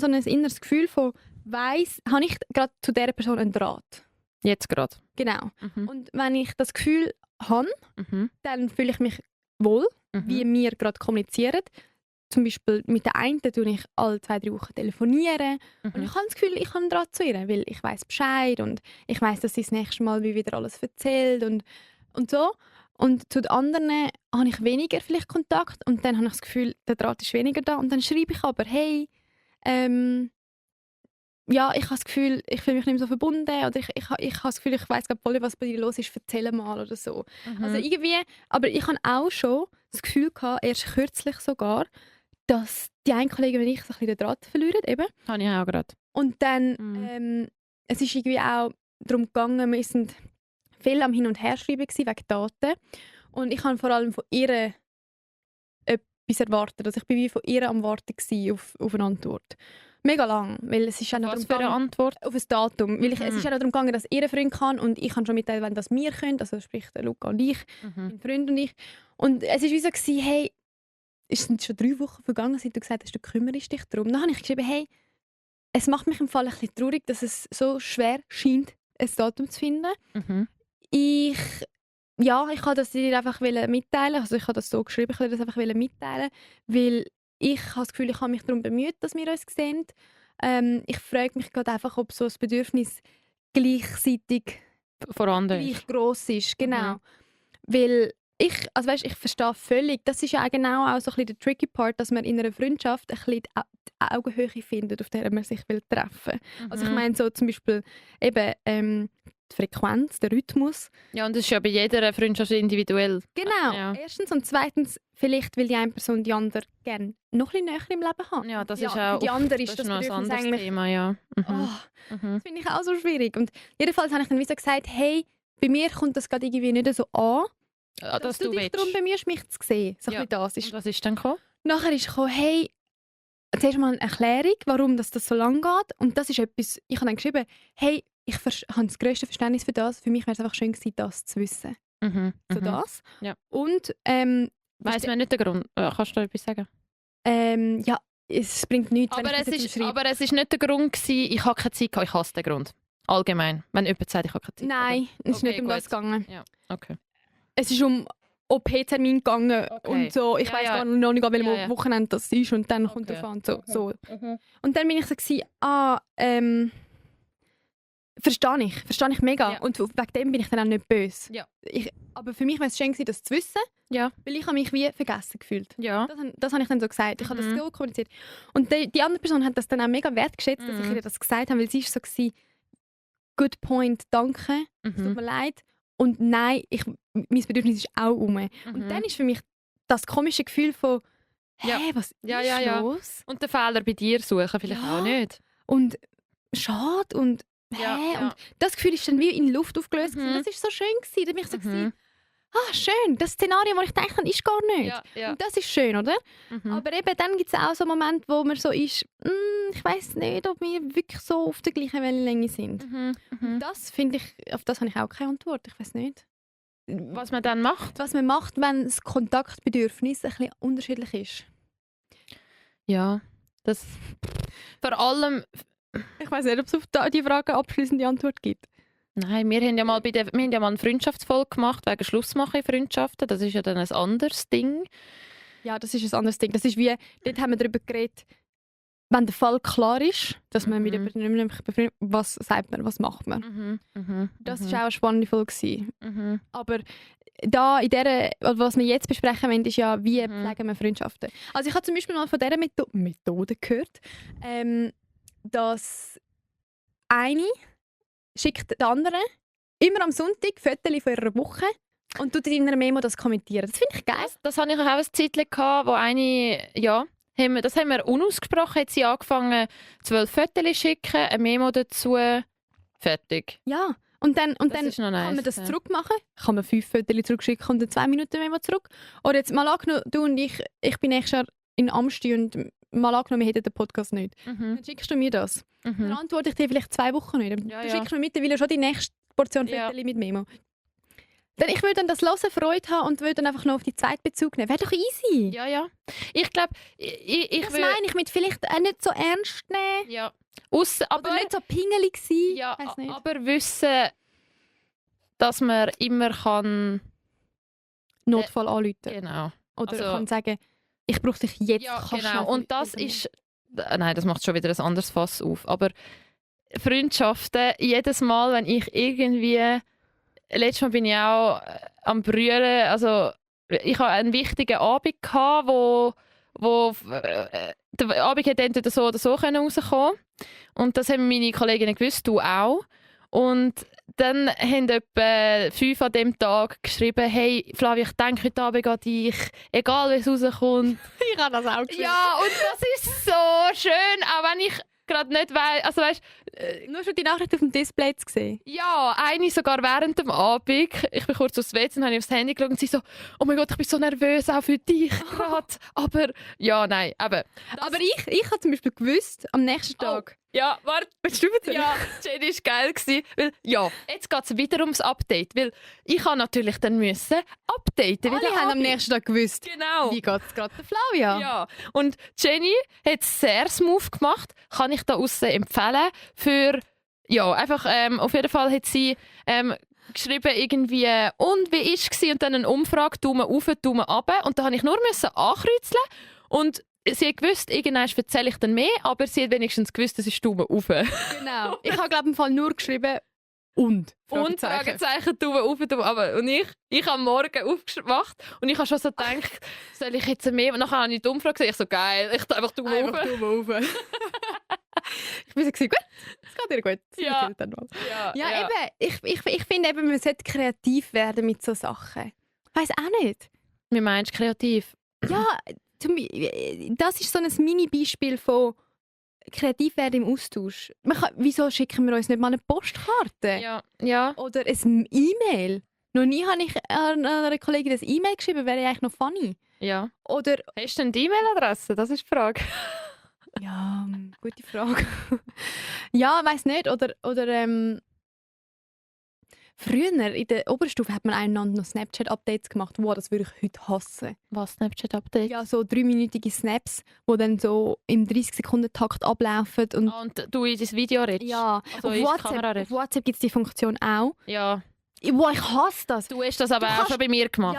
ein inneres Gefühl von, habe ich gerade zu dieser Person einen Draht. Jetzt gerade. Genau. Mhm. Und wenn ich das Gefühl habe, Mhm. dann fühle ich mich wohl, Mhm. wie wir gerade kommunizieren. Zum Beispiel mit der einen tue ich alle 2-3 Wochen telefonieren. Und Mhm. ich habe das Gefühl, ich habe einen Draht zu ihr, weil ich weiß Bescheid und ich weiß, dass sie das nächste Mal wie wieder alles erzählt und so. Und zu den anderen habe ich weniger vielleicht Kontakt und dann habe ich das Gefühl, der Draht ist weniger da. Und dann schreibe ich aber, hey, ja, ich habe das Gefühl, ich fühle mich nicht mehr so verbunden oder ich habe das Gefühl, ich weiß gerade voll, was bei dir los ist, erzähl mal oder so. Mhm. Also irgendwie, aber ich habe auch schon das Gefühl gehabt, erst kürzlich sogar, dass die eine Kollegin und ich so ein bisschen den Draht verlieren eben. Habe ich auch gerade. Und dann, Mhm. es ist irgendwie auch darum gegangen, wir sind viel am Hin- und Herschreiben gewesen, wegen Daten. Und ich habe vor allem von ihr etwas erwartet. Also ich bin wie von ihr am Warten gewesen auf eine Antwort. Mega lang, weil es ist auch noch Was darum für eine gegangen, Antwort? auf ein Datum. Weil es Mhm. ist auch noch darum gegangen, dass ihr Freund kann und ich kann schon mitteilen, wenn das wir können. Also sprich der Luca und ich, Mhm. mein Freund und ich. Und es war wie so, gewesen, hey, es sind schon 3 Wochen vergangen, seit du gesagt hast, du kümmerst dich darum. Dann habe ich geschrieben, hey, es macht mich im Fall ein bisschen traurig, dass es so schwer scheint, ein Datum zu finden. Mhm. Ich kann das dir einfach mitteilen. Also ich habe das so geschrieben, ich will das einfach mitteilen, weil ich habe das Gefühl, ich habe mich darum bemüht, dass wir uns sehen. Ich frage mich gerade einfach, ob so das Bedürfnis gleichzeitig Vorhanden ist. gleich gross ist. Genau. Weil ich verstehe völlig, das ist ja auch genau auch so ein bisschen der tricky Part, dass man in einer Freundschaft ein bisschen die Augenhöhe findet, auf der man sich treffen will. Also ich meine so zum Beispiel eben die Frequenz, der Rhythmus. Ja, und das ist ja bei jeder Freundschaft individuell. Genau. Ja. Erstens und zweitens, vielleicht will die eine Person die andere gerne noch ein bisschen näher im Leben haben. Ja, das ist für auch die andere ist das das noch ein Bedürfnis anderes eigentlich... Thema, ja. Oh, das finde ich auch so schwierig. Und jedenfalls habe ich dann wie so gesagt, hey, bei mir kommt das gerade irgendwie nicht so an, dass du dich darum bemühst, mich zu sehen. So ein bisschen das ist. Und was ist dann gekommen? Nachher ist gekommen, hey, zuerst mal eine Erklärung, warum das so lang geht. Und das ist etwas, ich habe dann geschrieben, hey, ich habe das grösste Verständnis für das. Für mich wäre es einfach schön gewesen, das zu wissen. So das. Ja. Und weiss man nicht den Grund? Kannst du da etwas sagen? ja, es bringt nichts, Aber wenn ich das jetzt schreibe. aber es war nicht der Grund gewesen, ich habe keine Zeit gehabt, ich hasse den Grund. Allgemein. Wenn jemand sagt, ich habe keine Zeit. Nein, es ist Okay, nicht um das gut. gegangen. Ja, okay. Es ist um OP-Termin gegangen Okay. und so. Ich Ja, weiss ja. gar noch nicht, an welchem Ja, ja. Wochenende das ist und dann kommt Okay. drauf an. So. Mhm. Und dann bin ich so gewesen, verstehe ich mega. Ja. Und wegen dem bin ich dann auch nicht böse. Ja. Aber für mich wäre es schön gewesen, das zu wissen, Ja. weil ich habe mich wie vergessen gefühlt. Ja. Das habe ich dann so gesagt. Ich habe das Mhm. so kommuniziert. Und die andere Person hat das dann auch mega wertgeschätzt, dass ich Mhm. ihr das gesagt habe, weil sie ist so gewesen, good point, danke, es tut Mhm. mir leid. Und nein, mein Bedürfnis ist auch um. Und dann ist für mich das komische Gefühl von, Ja. hä, was Ja, ist ja, ja. los? Und den Fehler bei dir suchen vielleicht Ja. auch nicht. Und schade und Ja, hä? ja. Und das Gefühl ist dann wie in Luft aufgelöst. Mhm. gewesen. Das ist so schön gewesen. Da bin ich so Mhm. gewesen, schön, das Szenario, das ich denke, ist gar nicht. Ja, ja. Und das ist schön, oder? Mhm. Aber eben dann gibt es auch so Momente, wo man so ist, ich weiß nicht, ob wir wirklich so auf der gleichen Wellenlänge sind. Mhm. Mhm. Das finde ich, auf das habe ich auch keine Antwort. Ich weiß nicht. Was man dann macht? Was man macht, wenn das Kontaktbedürfnis ein bisschen unterschiedlich ist. Ja, das vor allem. Ich weiß nicht, ob es auf die Frage eine abschließende Antwort gibt. Nein, wir haben ja mal eine Freundschaftsfolge gemacht wegen Schlussmachen in Freundschaften. Das ist ja dann ein anderes Ding. Ja, das ist ein anderes Ding. Das ist wie, dort haben wir darüber geredet, wenn der Fall klar ist, dass man mit jemandem nicht mehr befreundet, was sagt man, was macht man. Das war auch eine spannende Folge gewesen. Aber da in der, was wir jetzt besprechen wollen, ist ja, wie pflegen wir Freundschaften. Also ich habe zum Beispiel mal von dieser Methode gehört, dass eine schickt der andere immer am Sonntag Fotos von ihrer Woche und tut in einer Memo das kommentieren. Das finde ich geil. Das hatte ich auch ein Zeitchen gehabt, wo eine, ja, das haben wir unausgesprochen, hat sie angefangen 12 Fotos zu schicken, ein Memo dazu, fertig. Ja. Und dann ist noch nice, kann man das ja. zurückmachen. Kann man 5 Fotos zurückschicken und dann 2 Minuten Memo zurück. Oder jetzt mal angenommen, du und ich bin nächstes Jahr in Amsti und mal angenommen, wir hätten den Podcast nicht. Dann schickst du mir das. Dann antworte ich dir vielleicht 2 Wochen nicht. Ja, Du ja. schickst mir mittlerweile schon die nächste Portion Ja. Fotos mit Memo. Dann, ich würde dann das hören, Freude haben und würde dann einfach noch auf die zweite Bezug nehmen. Wäre doch easy. Ja, ja. Ich glaube, ich Das will... meine ich mit vielleicht auch nicht so ernst nehmen. Ja. Aber Oder nicht so pingelig sein. ja, Weiss nicht. aber wissen, dass man immer kann... Notfall anrufen. Genau. Oder Also- kann sagen, ich brauche dich jetzt. Ja, kannst du genau. schnell Und das telefonieren. ist... Nein, das macht schon wieder ein anderes Fass auf. Aber Freundschaften, jedes Mal, wenn ich irgendwie... Letztes Mal bin ich auch am Brüllen. Also, ich hatte einen wichtigen Abend, wo der Abend hätte entweder so oder so rauskommen. Und das haben meine Kolleginnen gewusst, du auch. Und dann haben etwa 5 an dem Tag geschrieben, hey Flavia, ich denke heute Abend an dich, egal wie es rauskommt. Ich habe das auch geschrieben. Ja, und das ist so schön, auch wenn ich gerade nicht weiss, also weißt, Nur schon die Nachricht auf dem Display zu sehen. ja, eine sogar während dem Abend. Ich bin kurz aufs WC und habe aufs Handy geschaut und sie so, oh mein Gott, ich bin so nervös, auch für dich gerade. Aber, ja, nein, eben. Aber ich habe zum Beispiel gewusst, am nächsten Tag. Ja, warte. Willst du erzählen? Ja, Jenny war geil. Weil, ja, jetzt geht es wieder ums Update. Weil ich habe natürlich dann müssen updaten. Alle haben am nächsten Tag gewusst, Genau. wie geht es gerade der Flavia. Ja, und Jenny hat sehr smooth gemacht. Kann ich da aussen empfehlen. Für, ja, einfach, auf jeden Fall hat sie geschrieben irgendwie, und wie war es? Und dann eine Umfrage, Daumen auf, Daumen runter. Und da musste ich nur ankreuzeln. Und sie hat gewusst, irgendwann erzähle ich dann mehr, aber sie hat wenigstens gewusst, es ist Daumen rauf. Genau. Ich habe, glaube ich, im Fall nur geschrieben und. Und Fragezeichen, Daumen rauf, Daumen runter. Und ich am Morgen aufgewacht und ich habe schon so gedacht, soll ich jetzt mehr? Und nachher habe ich die Umfrage gesehen, ich so, geil, ich tue einfach Daumen rauf. Daumen rauf. Ich bin so, gut, es geht dir gut. Ja. Ja, eben. Ich finde eben, man sollte kreativ werden mit so Sachen. Ich weiss auch nicht. Wie meinst du kreativ? Ja, das ist so ein Mini-Beispiel von kreativ werden im Austausch. Wieso schicken wir uns nicht mal eine Postkarte? Ja. Oder ein E-Mail? Noch nie habe ich einer Kollegin ein E-Mail geschrieben, wäre eigentlich noch funny. Ja. Oder... Hast du eine E-Mail-Adresse? Das ist die Frage. Ja, gute Frage. Ja, weiss nicht. Oder früher in der Oberstufe hat man einander noch Snapchat-Updates gemacht. Wow, das würde ich heute hassen. Was, Snapchat-Update? Ja, so 3-minütige Snaps, die dann so im 30-Sekunden-Takt ablaufen. Und du in das Video redest? Ja, also auf WhatsApp gibt es die Funktion auch. Ja. Wow, ich hasse das. Du hast das aber auch schon bei mir gemacht.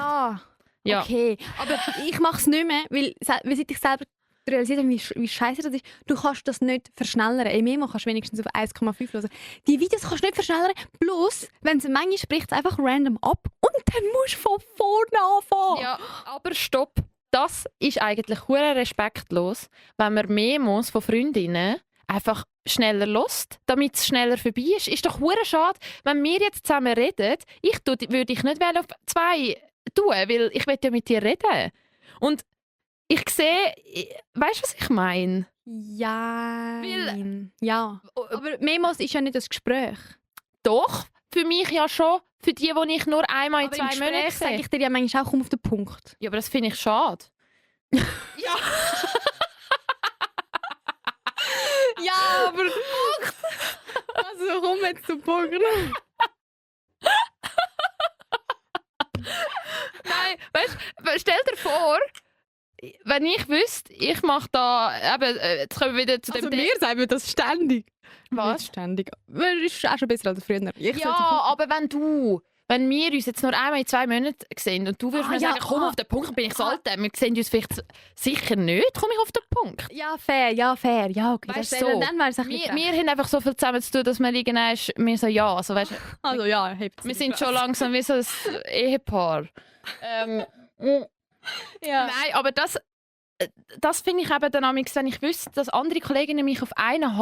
Ja. Okay. Aber ich mache es nicht mehr, weil seit ich selber realisiert habe, wie scheiße das ist. Du kannst das nicht verschnellern. Im Memo kannst du wenigstens auf 1,5 hören. Die Videos kannst du nicht verschnellern. Plus, wenn es manchmal spricht es einfach random ab und dann musst du von vorne anfangen. Ja, aber stopp. Das ist eigentlich hure respektlos, wenn man Memos von Freundinnen einfach schneller lässt, damit es schneller vorbei ist. Ist doch hure schade, wenn wir jetzt zusammen reden. Würde ich nicht auf 2 tun, weil ich will ja mit dir reden. Und ich sehe, weißt du, was ich meine? Ja. Ja. Aber Memos ist ja nicht das Gespräch. Doch, für mich ja schon. Für die ich nur einmal in 2 Monaten sehe. Sage ich dir ja manchmal auch, komm auf den Punkt. Ja, aber das finde ich schade. Ja. Ja, aber Punkt. Also komm jetzt zum Punkt. Nein, weißt du, stell dir vor, wenn ich wüsste, ich mache da, eben, jetzt kommen wir wieder zu dem Also mir sagen wir das ständig. Was? Nicht ständig. Das ist auch schon besser als früher. Aber wenn wir uns jetzt nur einmal in 2 Monaten sehen und du würdest mir sagen, komm auf den Punkt, dann bin ich so alt, wir sehen uns vielleicht sicher nicht, komme ich auf den Punkt. Ja, fair. Ja, okay. Weißt das so. Dann wär's ein bisschen wir haben einfach so viel zusammen zu tun, dass wir irgendwann mir so, ja, also weißt, also ja, hebt wir sind schon langsam wie so ein Ehepaar. Ja. Nein, aber das finde ich eben dann manchmal, wenn ich wüsste, dass andere Kolleginnen mich auf 1,5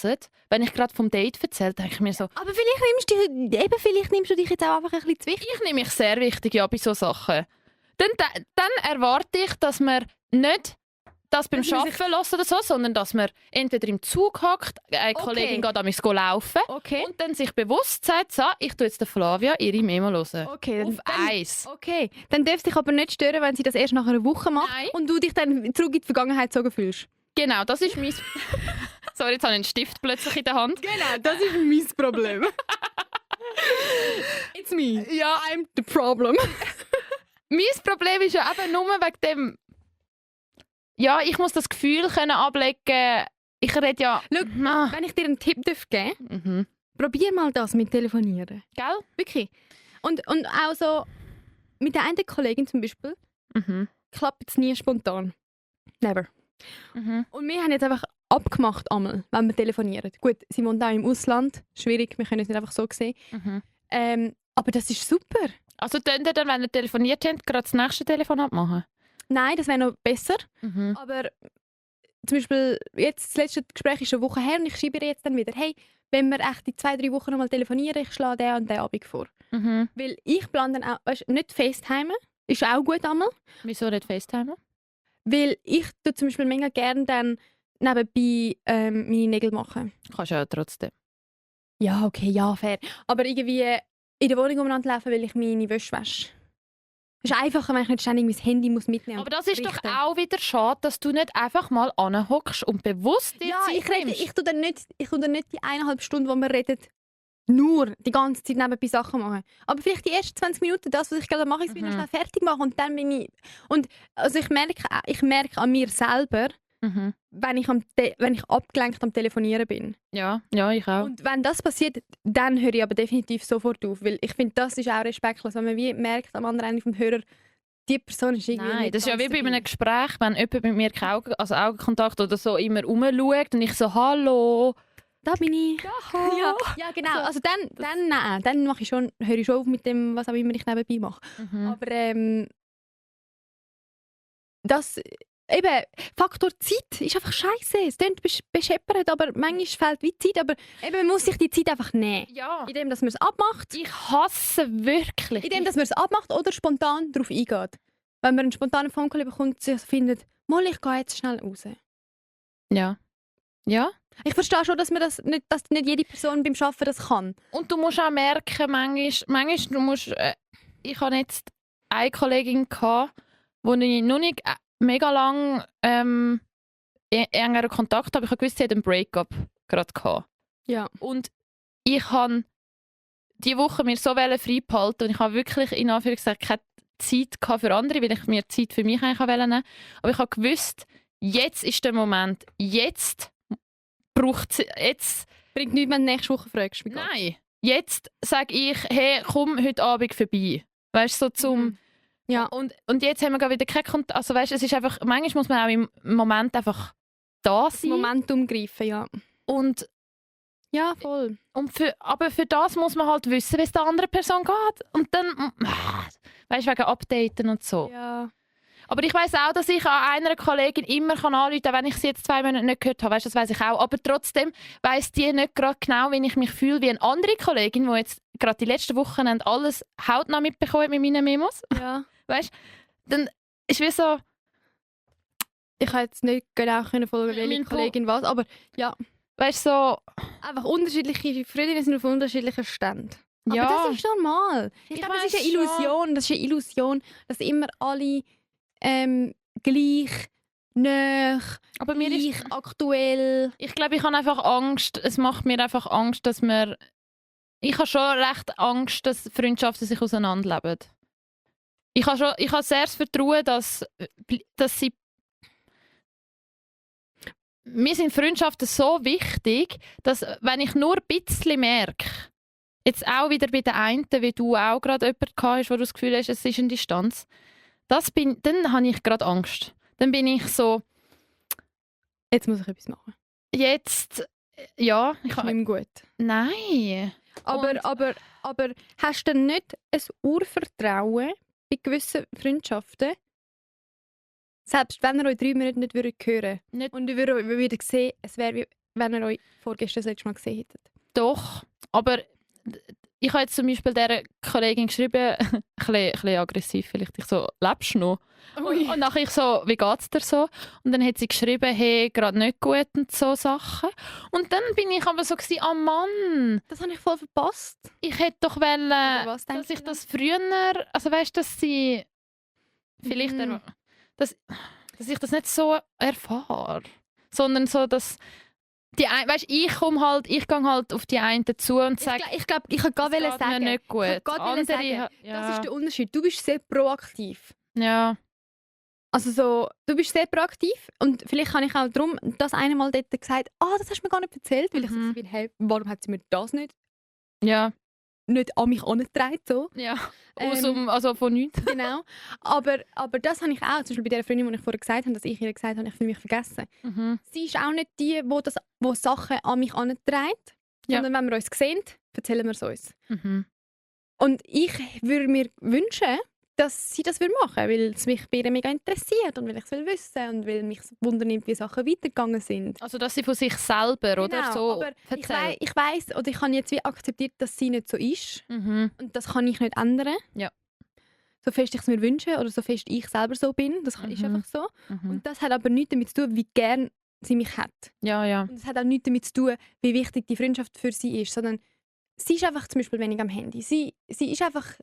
hören, wenn ich gerade vom Date erzähle, denke ich mir so... Aber vielleicht nimmst du dich jetzt auch einfach ein bisschen zu wichtig. Ich nehme mich sehr wichtig bei solchen Sachen. Dann erwarte ich, dass man nicht das beim Arbeiten lässt oder so, sondern dass man entweder im Zug hockt, eine Kollegin geht amigs laufen und dann sich bewusst sagt, so, ich tue jetzt der Flavia ihre Memo hören. Okay, auf 1. Okay, dann darf es dich aber nicht stören, wenn sie das erst nach einer Woche macht. Nein. Und du dich dann zurück in die Vergangenheit gezogen fühlst. Genau, das ist mein... Sorry, jetzt habe ich einen Stift plötzlich in der Hand. Genau, das ist mein Problem. It's me. Ja, I'm the problem. Mein Problem ist ja eben nur wegen dem... Ja, ich muss das Gefühl können ablegen. Ich rede ja... Schau, wenn ich dir einen Tipp geben darf, probier mal das mit Telefonieren. Gell? Wirklich. Und auch so mit der einen Kollegin zum Beispiel klappt es nie spontan. Never. Und wir haben jetzt einfach abgemacht, einmal, wenn wir telefonieren. Gut, sie wohnt auch im Ausland. Schwierig, wir können es nicht einfach so sehen. Aber das ist super. Also könnt ihr dann, wenn ihr telefoniert habt, gerade das nächste Telefonat machen? Nein, das wäre noch besser. Aber zum Beispiel, jetzt, das letzte Gespräch ist eine Woche her und ich schreibe ihr jetzt dann wieder, hey, wenn wir echt in 2-3 Wochen noch mal telefonieren, ich schlage den und den Abend vor. Weil ich plane dann auch, weißt, nicht FaceTimen, ist auch gut einmal. Wieso nicht FaceTimen? Weil ich tue zum Beispiel mega gerne dann nebenbei meine Nägel machen. Kannst du ja trotzdem. Ja, okay, ja, fair. Aber irgendwie in der Wohnung umeinander laufen, weil ich meine Wäsche wasche. Es ist einfacher, wenn ich nicht ständig mein Handy mitnehmen muss. Aber das ist doch auch wieder schade, dass du nicht einfach mal anhockst und bewusst dir Zeit nimmst. Ich tue dann nicht die 1,5 Stunden, wo wir reden, nur die ganze Zeit nebenbei Sachen machen. Aber vielleicht die ersten 20 Minuten, das, was ich gerade mache, ich will schnell fertig machen und dann bin ich... Und also ich merke an mir selber, wenn ich abgelenkt am Telefonieren bin. Ja, ich auch. Und wenn das passiert, dann höre ich aber definitiv sofort auf. Weil ich finde, das ist auch respektlos, wenn man wie merkt am anderen Ende vom Hörer, die Person ist irgendwie Nein, nicht das ist ja ganz wie bei dabei. einem Gespräch, wenn jemand mit mir Augenkontakt oder so immer rumschaut und ich so «Hallo». Da bin ich. Ja. Ja, genau. Also dann nein. Dann mache ich schon, höre ich schon auf mit dem, was auch immer ich nebenbei mache. Mhm. Aber das eben, Faktor Zeit ist einfach scheiße. Es klingt bescheppert, aber manchmal fehlt wie Zeit. Aber eben, man muss sich die Zeit einfach nehmen. Ja. Indem, dass man es abmacht. Ich hasse wirklich. Indem, dass man es abmacht oder spontan darauf eingeht. Wenn man einen spontanen Phone Call bekommt, sich findet, mal, ich gehe jetzt schnell raus. Ja. Ja. Ich verstehe schon, dass nicht jede Person beim Arbeiten das kann. Und du musst auch merken, manchmal du musst, ich hatte jetzt eine Kollegin, die ich noch nicht mega lang engeren Kontakt habe. Ich habe gewusst, sie hat einen Breakup gerade gehabt. Ja. Und ich habe diese Woche mir so frei behalten und ich habe wirklich in Anführungszeichen keine Zeit gehabt für andere, weil ich mir Zeit für mich eigentlich nehmen. Aber ich habe gewusst, jetzt ist der Moment. Jetzt braucht es... Jetzt... Bringt nichts, wenn du nächste Woche fragst. Wie geht's? Nein. Jetzt sage ich, hey, komm heute Abend vorbei. Weißt du, so zum... Ja. Und jetzt haben wir gerade wieder keinen Kontakt. Also weißt, es ist einfach, manchmal muss man auch im Moment einfach da Das sein. Momentum greifen, ja. Und Ja, voll. aber für das muss man halt wissen, wie es der anderen Person geht. Und dann, weißt du, wegen Updaten und so. Ja. Aber ich weiss auch, dass ich an einer Kollegin immer anrufen kann, wenn ich sie jetzt 2 Monate nicht gehört habe. Weißt, das weiss ich auch. Aber trotzdem weiss die nicht gerade genau, wie ich mich fühle, wie eine andere Kollegin, die jetzt gerade die letzten Wochen alles hautnah mitbekommen hat mit meinen Memos. Ja. Weißt, dann ist wie so... Ich kann jetzt nicht genau folgen, welche Mein Kollegin was, aber ja. Weißt du, so... Einfach unterschiedliche Freundinnen sind auf unterschiedlichen Ständen. Aber Ja. das ist normal. Ich Ich glaube, das weiss ist eine Illusion. Das ist eine Illusion, dass immer alle gleich, nah, Aber mir gleich, ist... aktuell... Ich glaube, ich habe einfach Angst. Es macht mir einfach Angst, dass wir... Ich habe schon recht Angst, dass Freundschaften sich auseinanderleben. Ich habe sehr das Vertrauen, dass sie... Mir sind Freundschaften so wichtig, dass wenn ich nur ein bisschen merke, jetzt auch wieder bei den einen, wie du auch gerade jemanden gehabt hast, wo du das Gefühl hast, es ist eine Distanz, dann habe ich gerade Angst. Dann bin ich so, Jetzt muss ich etwas machen. jetzt, ja, ich Ist habe... nicht mehr gut. Nein. Aber hast du denn nicht ein Urvertrauen bei gewissen Freundschaften? Selbst wenn ihr euch 3 Monate nicht hören würdet. Nicht Und ihr würdet sehen, es wäre wie wenn ihr euch vorgestern das letzte Mal gesehen hättet. doch, aber ich habe jetzt zum Beispiel dieser Kollegin geschrieben, ein bisschen aggressiv vielleicht, ich so, lebst du noch? Und nachher ich so, wie geht's dir so? Und dann hat sie geschrieben, hey, gerade nicht gut und so Sachen. Und dann bin ich aber so gewesen, oh Mann, Das habe ich voll verpasst. ich hätte doch wollen, Was dass denkst ich du das früher, also weißt du, dass sie vielleicht, Mhm. dass ich das nicht so erfahre, sondern so, dass weißt, ich gehe halt auf die einen zu und sage, Ich glaube, ich kann gerade es geht mir sagen, nicht gut. Ich kann gerade sagen, ja. das ist der Unterschied. Du bist sehr proaktiv. Ja. Also so, du bist sehr proaktiv und vielleicht habe ich auch darum das eine Mal dort gesagt, das hast du mir gar nicht erzählt, weil ich so bin, hey, warum hat sie mir das nicht Ja. an mich herangetragen, so. Ja. Ähm, Von nichts. Genau. Aber das habe ich auch, zum Beispiel bei der Freundin, die ich vorher gesagt habe, dass ich ihr gesagt habe, ich fühle mich vergessen. Mhm. Sie ist auch nicht die, die Sachen an mich heranträgt, Ja. sondern wenn wir uns sehen, erzählen wir es uns. Mhm. Und ich würde mir wünschen, dass sie das machen würde, weil es mich bei ihr mega interessiert und weil ich es wissen will und weil mich wundern, wie Sachen weitergegangen sind. Also, dass sie von sich selber, oder? Genau, So aber erzählt. ich weiss, oder ich habe jetzt wie akzeptiert, dass sie nicht so ist. Mhm. Und das kann ich nicht ändern. Ja. So fest ich es mir wünsche oder so fest ich selber so bin. Das ist Mhm. einfach so. Mhm. Und das hat aber nichts damit zu tun, wie gern sie mich hat. Ja, ja. Und es hat auch nichts damit zu tun, wie wichtig die Freundschaft für sie ist. Sondern sie ist einfach zum Beispiel wenig am Handy. Sie ist einfach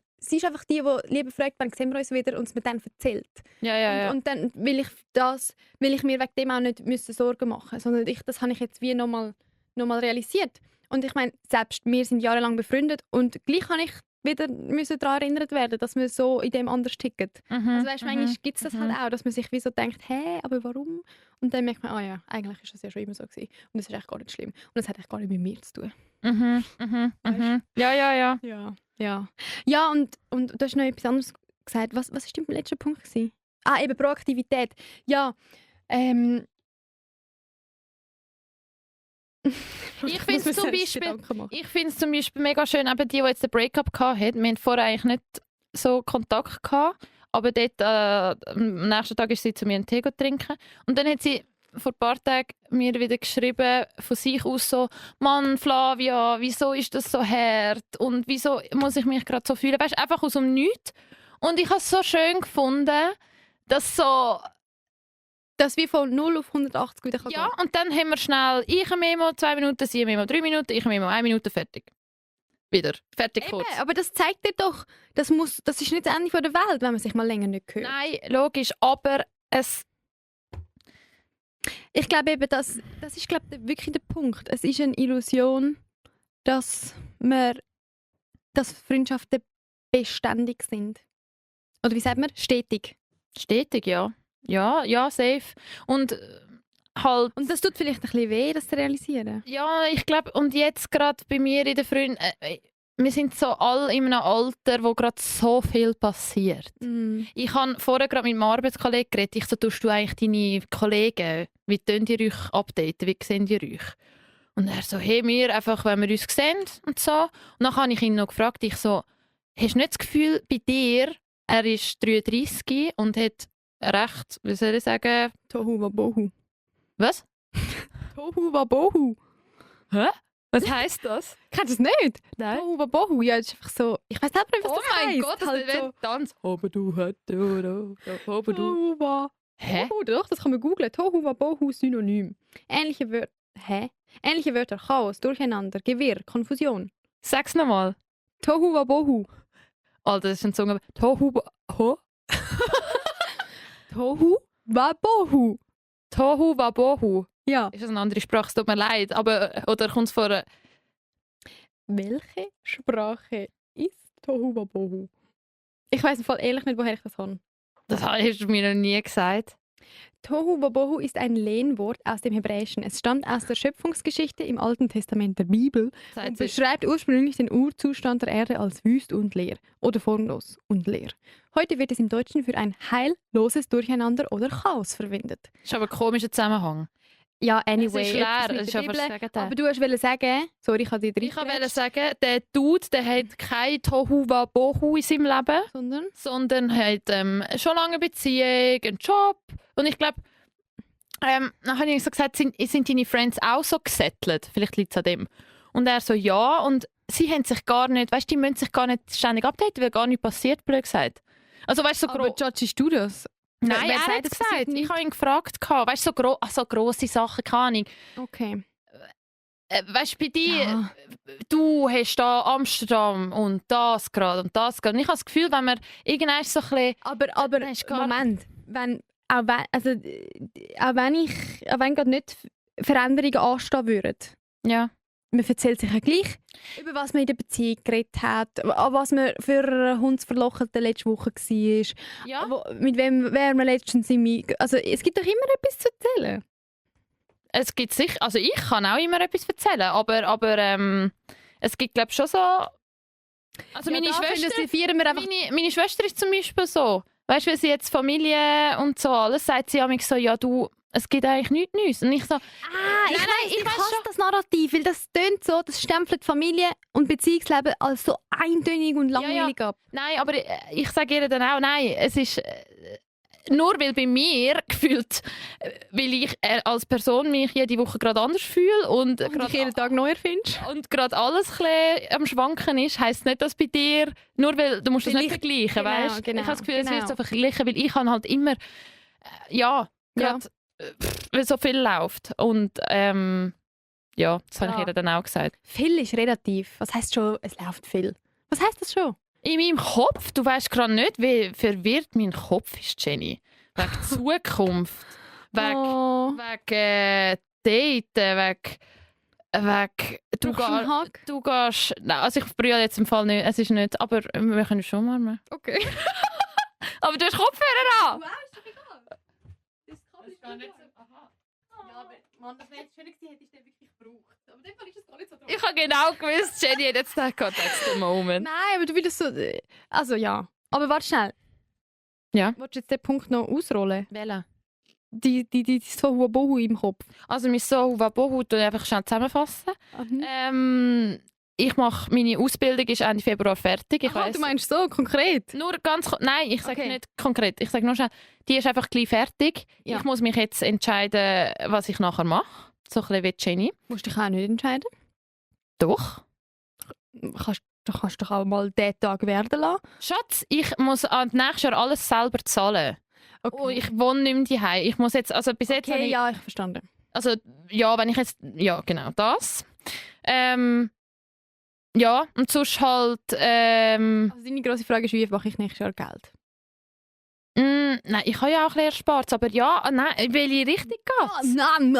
die lieber fragt, wann sehen wir uns wieder und es mir dann erzählt. Ja, ja, ja. Und dann will ich mir wegen dem auch nicht Sorgen machen, sondern das habe ich jetzt wie nochmal realisiert. Und ich meine, selbst wir sind jahrelang befreundet und gleich habe ich wieder daran erinnert werden, dass wir so in dem anders ticken. Mhm. Also weißt, manchmal gibt es das Mhm. halt auch, dass man sich wie so denkt, hä, aber warum? Und dann merkt man, ja, eigentlich ist das ja schon immer so gewesen. Und das ist echt gar nicht schlimm. Und das hat echt gar nicht mit mir zu tun. Mhm. Mhm. Mhm. Ja, ja, ja. Ja, und du hast noch etwas anderes gesagt. Was war dein letzter Punkt gewesen? Eben Proaktivität. Ja, Ich finde es zum Beispiel mega schön, eben die jetzt den Breakup hatten. Wir hatten vorher eigentlich nicht so Kontakt gehabt, aber dort, am nächsten Tag ist sie zu mir einen Tee trinken und dann hat sie vor ein paar Tagen mir wieder geschrieben, von sich aus so, «Mann, Flavia, wieso ist das so hart und wieso muss ich mich gerade so fühlen?» Weißt, einfach aus dem Nichts. Und ich habe es so schön gefunden, dass so... Dass wir von 0 auf 180 wieder Ja, und dann haben wir schnell, ich ein Memo, 2 Minuten, sie ein Memo, 3 Minuten, ich ein Memo, 1 Minute, fertig. Wieder. Fertig, Eben, kurz. aber das zeigt dir doch, das ist nicht das Ende der Welt, wenn man sich mal länger nicht hört. Nein, logisch, aber es... Ich glaube eben, das ist wirklich der Punkt. Es ist eine Illusion, dass Freundschaften beständig sind. Oder wie sagt man? Stetig. Stetig, ja. Ja, safe. Und halt... Und das tut vielleicht ein bisschen weh, das zu realisieren. Ja, ich glaube, und jetzt gerade bei mir in der Freund... wir sind so alle in einem Alter, wo gerade so viel passiert. Ich habe vorher gerade mit einem Arbeitskollegen geredet. Ich so, tust du eigentlich deine Kollegen, wie tun die euch updaten, wie sehen die euch? Und er so, hey, wir einfach, wenn wir uns sehen und so. Und dann habe ich ihn noch gefragt, ich so, hast du nicht das Gefühl, bei dir, er ist 33 und hat recht, wie soll ich sagen? Tohu wabohu. Was? Tohu wabohu. Hä? Was heisst das? Kennst du das nicht? Nein. Tohu wabohu, ja, das ist einfach so... Ich weiß selber nicht, was Oh das mein heisst. Gott, das halt ist so. ein Tanz. Aber du aber du. Tohu wa... Hä? Tohu, doch, das kann man googlen. Tohu wabohu, Synonym. Ähnliche Wörter... Hä? Ähnliche Wörter. Chaos, Durcheinander, Gewirr, Konfusion. Sag's nochmal. Tohu wabohu. Alter, das ist ein Zunge. Tohu Wabohu. Tohu wabohu. Ja. Ist das eine andere Sprache? Es tut mir leid. Aber, oder kommt es vor... Welche Sprache ist Tohu wabohu? Ich weiss im Fall ehrlich nicht, woher ich das habe. Das hast du mir noch nie gesagt. Tohu wabohu ist ein Lehnwort aus dem Hebräischen. Es stammt aus der Schöpfungsgeschichte im Alten Testament der Bibel und beschreibt ursprünglich den Urzustand der Erde als wüst und leer oder formlos und leer. Heute wird es im Deutschen für ein heilloses Durcheinander oder Chaos verwendet. Das ist aber ein komischer Zusammenhang. Ja, anyway. Es ist leer. etwas mit Es ist der aber Bibel. das Gegenteil. Aber du wolltest sagen, sorry, ich habe dich Ich wollte sagen, der Dude, der hat kein Tohu wabohu in seinem Leben, sondern hat schon lange eine Beziehung, einen Job. Und ich glaube, dann habe ich so gesagt, sind deine Friends auch so gesettelt? Vielleicht liegt es an dem. Und er so, ja. Und sie haben sich gar nicht, weißt du, die müssen sich gar nicht ständig updaten, weil gar nichts passiert, blöd gesagt. Also weißt du, so aber judgest du das? Nein, Wer er sagt, hat das gesagt. passiert nicht? Ich habe ihn gefragt, weißt du, so grosse Sachen, keine Ahnung. Okay. Weißt du, bei dir, Ja. du hast da Amsterdam und das gerade und das gerade. Und ich habe das Gefühl, wenn man irgendwann so ein bisschen... Aber Nein, ist gar- Moment, auch wenn gerade nicht Veränderungen anstehen würden, Ja. man erzählt sich ja gleich, über was man in der Beziehung geredet hat, an was man für einen Hundsverlochenen letzte Woche war, Ja. mit wer man letztens also es gibt doch immer etwas zu erzählen. Es gibt sicher... Also ich kann auch immer etwas erzählen, aber es gibt, glaube ich, schon so... Also meine Schwester ist zum Beispiel so. Weißt du, wenn sie jetzt Familie und so alles sagt, sie mich so, ja du, es gibt eigentlich nichts Neues. Und ich so, Ich hasse das Narrativ, weil das tönt so, das stempelt Familie und Beziehungsleben als so eintönig und langweilig ab. nein, aber ich sage ihr dann auch, nein, es ist... nur weil bei mir gefühlt, weil ich als Person mich jede Woche gerade anders fühle und dich jeden Tag neu erfindest. und gerade alles ein bisschen am Schwanken ist, heisst nicht, dass bei dir, nur weil du musst das nicht Vielleicht- vergleichen, genau, weißt? genau, Ich habe das Gefühl, es wird genau. so vergleichen, weil ich habe halt immer, weil so viel läuft und das habe ich Ja. ihr dann auch gesagt. Viel ist relativ. Was heisst schon, es läuft viel? Was heisst das schon? In meinem Kopf, du weißt gerade nicht, wie verwirrt mein Kopf ist, Jenny. Wegen Zukunft, wegen Daten, wegen du gehst, nein, also ich brülle jetzt im Fall nicht, es ist nicht, aber wir können schon mal machen. Okay. Aber du hast Kopfhörer an! Wow, ist doch egal. Das Kabel ist gar nicht so... Aha. Ja, aber Mann, das wäre jetzt schön gewesen, hätte ich den wirklich gebraucht. Aber in dem Fall ist das gar nicht so drauf. Ich habe genau gewusst, Jenny hat jetzt gedacht, that's the moment. Nein, aber du willst so... Also ja. Aber warte schnell. Ja. Willst du jetzt den Punkt noch ausrollen? Wählen. Die Tohuwabohu im Kopf. Also mein Tohuwabohu einfach schnell zusammenfassen. Meine Ausbildung ist Ende Februar fertig. Ich weiss, Du meinst so, konkret? nur ganz nein, ich sage Okay. nicht konkret. Ich sage nur schnell, die ist einfach gleich fertig. Ja. Ich muss mich jetzt entscheiden, was ich nachher mache. So ein bisschen wie Jenny. Musst dich auch nicht entscheiden. Doch. Du kannst doch auch mal diesen Tag werden lassen. Schatz, ich muss nächstes Jahr alles selber zahlen. Okay. Oh, ich wohne nicht mehr daheim. Ich muss jetzt, also bis jetzt habe Okay, ich, ja, ich verstanden. also ja, wenn ich jetzt, ja genau, das. Ja, und sonst halt, Also deine grosse Frage ist, wie mache ich nächstes Jahr Geld? nein, ich habe ja auch Lehrspart, aber ja, nein, welche Richtung geht's? Nein.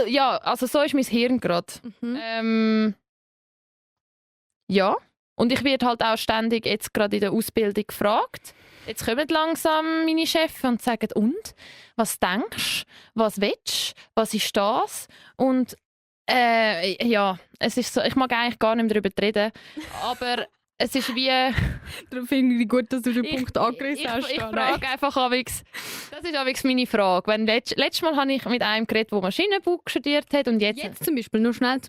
Ja, also so ist mein Hirn gerade. Mhm. Ja, und ich werde halt auch ständig jetzt gerade in der Ausbildung gefragt. Jetzt kommen langsam meine Chefs und sagen, und? Was denkst du? Was willst du? Was ist das? Und ja, es ist so, ich mag eigentlich gar nicht mehr darüber reden, aber es ist wie... Darum finde ich gut, dass du den Punkt angerissen hast. Ich frage einfach amigs, das ist amigs meine Frage. Wenn letztes Mal habe ich mit einem geredet, der Maschinenbau studiert hat und Jetzt zum Beispiel, nur schnell,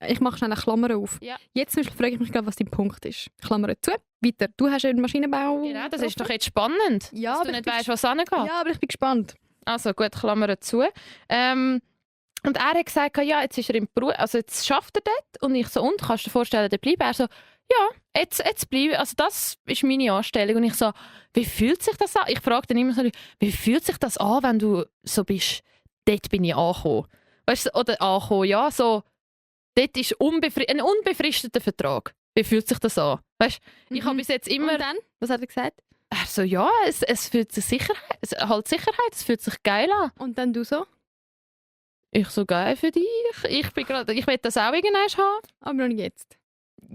ich mache schnell eine Klammer auf. Ja. Jetzt zum Beispiel frage ich mich gerade, was dein Punkt ist. Klammer zu. Weiter. Du hast ja den Maschinenbau... Genau, das ist doch jetzt spannend, Ja, dass aber du ich nicht bin weißt, was angeht. Ja, aber ich bin gespannt. Also gut, Klammer zu. Und er hat gesagt, ja, jetzt ist er im Beruf, also jetzt schafft er dort. Und ich so, und, kannst du dir vorstellen, der bleiben? Er so, ja, jetzt bleibe. Also das ist meine Anstellung. Und ich so, wie fühlt sich das an? Ich frage dann immer so, wie fühlt sich das an, wenn du so bist, dort bin ich angekommen. Weißt du, oder angekommen, ja, so, dort ist ein unbefristeter Vertrag. Wie fühlt sich das an? Weißt du, ich habe bis jetzt immer... Und dann? Was hat er gesagt? Er so, ja, es fühlt sich Sicherheit, es fühlt sich geil an. Und dann du so? Ich so, geil für dich. Ich will das auch irgendwann haben. Aber noch nicht jetzt.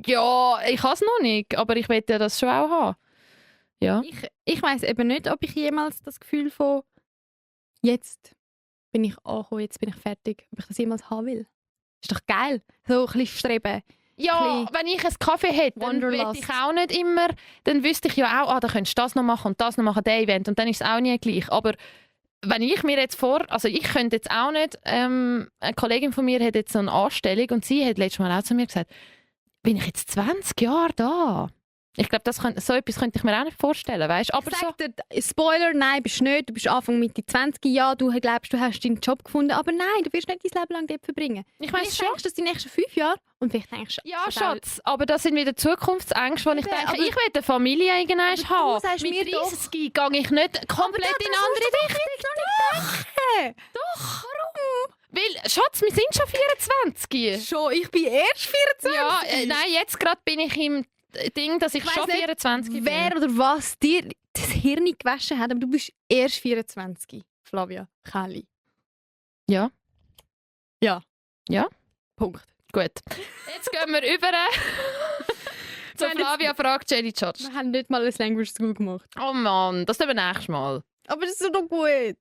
Ja, ich habe es noch nicht, aber ich will ja das schon auch haben. Ja. Ich weiss eben nicht, ob ich jemals das Gefühl von jetzt bin ich angekommen, jetzt bin ich fertig, ob ich das jemals haben will. Ist doch geil. So ein bisschen streben. Ja, wenn ich einen Kaffee hätte, dann Wanderlust. will ich auch nicht immer, dann wüsste ich ja auch, da könntest du das noch machen und das noch machen, das Event, und dann ist es auch nie gleich. Aber wenn ich mir jetzt also ich könnte jetzt auch nicht, eine Kollegin von mir hat jetzt so eine Anstellung und sie hat letztes Mal auch zu mir gesagt, bin ich jetzt 20 Jahre da? Ich glaube, so etwas könnte ich mir auch nicht vorstellen, weißt? Aber Ich so, sag dir, Spoiler, nein, bist du nicht. Du bist Anfang Mitte 20, ja, du glaubst, du hast deinen Job gefunden, aber nein, du wirst nicht dein Leben lang dort verbringen. ich weiss Vielleicht schon. denkst du das die nächsten 5 Jahre und vielleicht denkst du... Ja, Schatz, aber das sind wieder Zukunftsängste, wo ich Eben, denke, aber- ich will eine Familie irgendwann Aber du haben. sagst Mit mir doch- 30 gehe ich nicht komplett in eine andere Richtung. Doch! Weil, Schatz, wir sind schon 24. Schon, ich bin erst 24. Ja, nein, jetzt gerade bin ich im Ding, dass ich Ich weiss schon nicht, 24 bin. Wer oder was dir das Hirn gewaschen hat, aber du bist erst 24. Flavia Kelly. Ja. Ja. Ja. Punkt. Gut. Jetzt gehen wir über zu Wir haben Flavia fragt Jenny Judge. Wir haben nicht mal ein Language School gemacht. Oh Mann, das tun wir nächstes Mal. Aber das ist doch gut.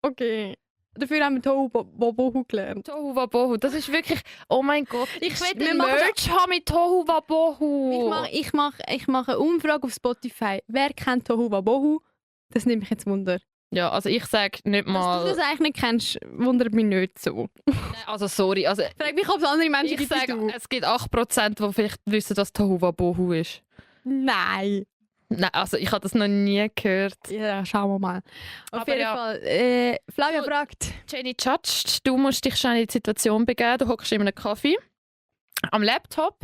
Okay. Dafür haben wir Tohu gelernt. Tohu Wabohu, das ist wirklich... Oh mein Gott, ich will wir den machen Merch haben mit Tohu Wabohu. Ich mache eine Umfrage auf Spotify. Wer kennt Tohu Wabohu? Das nimmt mich jetzt Wunder. Ja, also ich sage nicht Dass mal... du das eigentlich nicht kennst, wundert mich nicht so. Also sorry, also Frag mich, ob es andere Menschen ich gibt wie sage, du. es gibt 8%, die vielleicht wissen, dass Tohu Wabohu ist. Nein. Nein, also ich habe das noch nie gehört. Ja, schauen wir mal. Auf Aber jeden ja. Fall. Flavia Du- fragt. Jenny Judge, du musst dich schnell in die Situation begeben. Du hockst in einem Kaffee am Laptop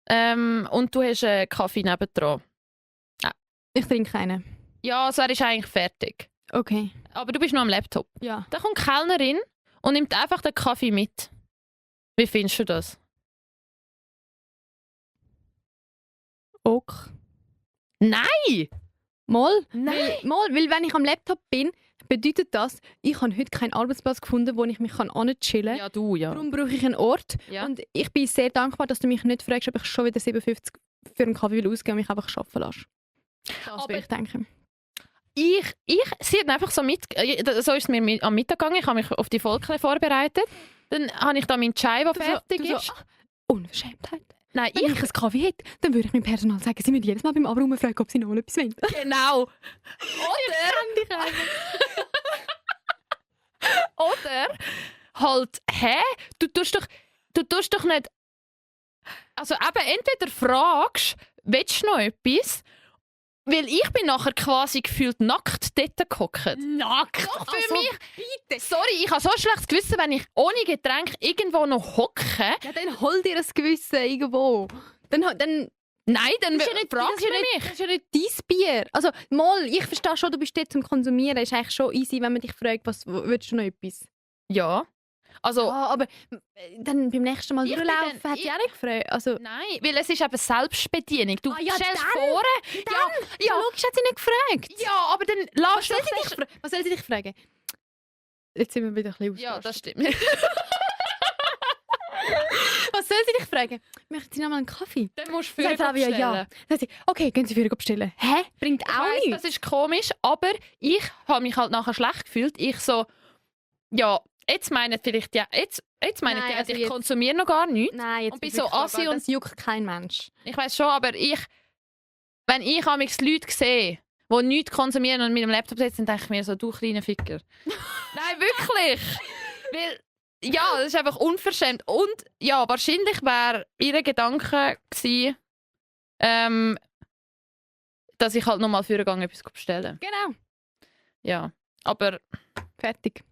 und du hast einen Kaffee nebendran. Ich trinke einen. Ja, also er ist eigentlich fertig. Okay. Aber du bist noch am Laptop. Ja. Da kommt die Kellnerin und nimmt einfach den Kaffee mit. Wie findest du das? Ok. Nein! Mal. Nein! Weil wenn ich am Laptop bin, bedeutet das, ich habe heute keinen Arbeitsplatz gefunden, wo ich mich chillen kann. Ja, du, ja. Darum brauche ich einen Ort. Ja. Und ich bin sehr dankbar, dass du mich nicht fragst, ob ich schon wieder 57 für einen Kaffee ausgeben will und mich einfach arbeiten lasse. Das Aber- will ich denken. Sie hat einfach so so ist es mir am Mittag gegangen. Ich habe mich auf die Folge vorbereitet. Dann habe ich da meinen Chai, der fertig so, ist. Unverschämtheit. Nein, Wenn ich einen Kaffee hätte, dann würde ich meinem Personal sagen, sie müssen jedes Mal beim Abräumen fragen, ob sie noch etwas wollen. Genau. Oder halt, du tust doch nicht. Also eben, entweder fragst, willst du noch etwas? Weil ich bin nachher quasi gefühlt nackt dort gehockt. Nackt? Doch, für mich. Bitte. Sorry, ich habe so ein schlechtes Gewissen, wenn ich ohne Getränk irgendwo noch hocke. Ja, dann hol dir ein Gewissen irgendwo. Dann Nein, dann das ist ja nicht, fragst das ist du ja nicht, mich. das ist ja nicht dein Bier. Also, mal, ich verstehe schon, du bist dort zum Konsumieren. Ist eigentlich schon easy, wenn man dich fragt, willst du noch etwas? Ja. Also, Ja, aber dann beim nächsten Mal Ich bin durchlaufen, dann- hat sie auch nicht gefragt. Also, nein, weil es ist eben Selbstbedienung. Du ja, stellst dann- vor, ja, logisch hat sie nicht gefragt. ja, aber dann Was lass soll, doch sie dich was soll sie dich fragen? Jetzt sind wir wieder ein bisschen Ja, das ausgerastet. stimmt. Was soll sie dich fragen? Möchten Sie noch mal einen Kaffee? Dann musst du Sagt Führer Flavia, ja. bestellen. Dann sagt sie, okay, gehen Sie Führer bestellen. Hä? Bringt Ich auch weiss, nichts. das ist komisch, aber ich habe mich halt nachher schlecht gefühlt. Ich so, ja, jetzt meinen vielleicht ja, jetzt meinen Nein, die, also ich jetzt- konsumiere noch gar nichts. Nein, jetzt Und bei bist so du wirklich Assi aber und- das juckt kein Mensch. Ich weiß schon, aber wenn ich amigs Leute sehe, die nichts konsumieren und mit dem Laptop sitzen, dann denke ich mir so, du kleiner Ficker. Nein, wirklich. Weil, ja, das ist einfach unverschämt. Und ja, wahrscheinlich wäre ihr Gedanke gewesen, dass ich halt nochmal für einen etwas bestellen. Genau. Ja, aber Fertig.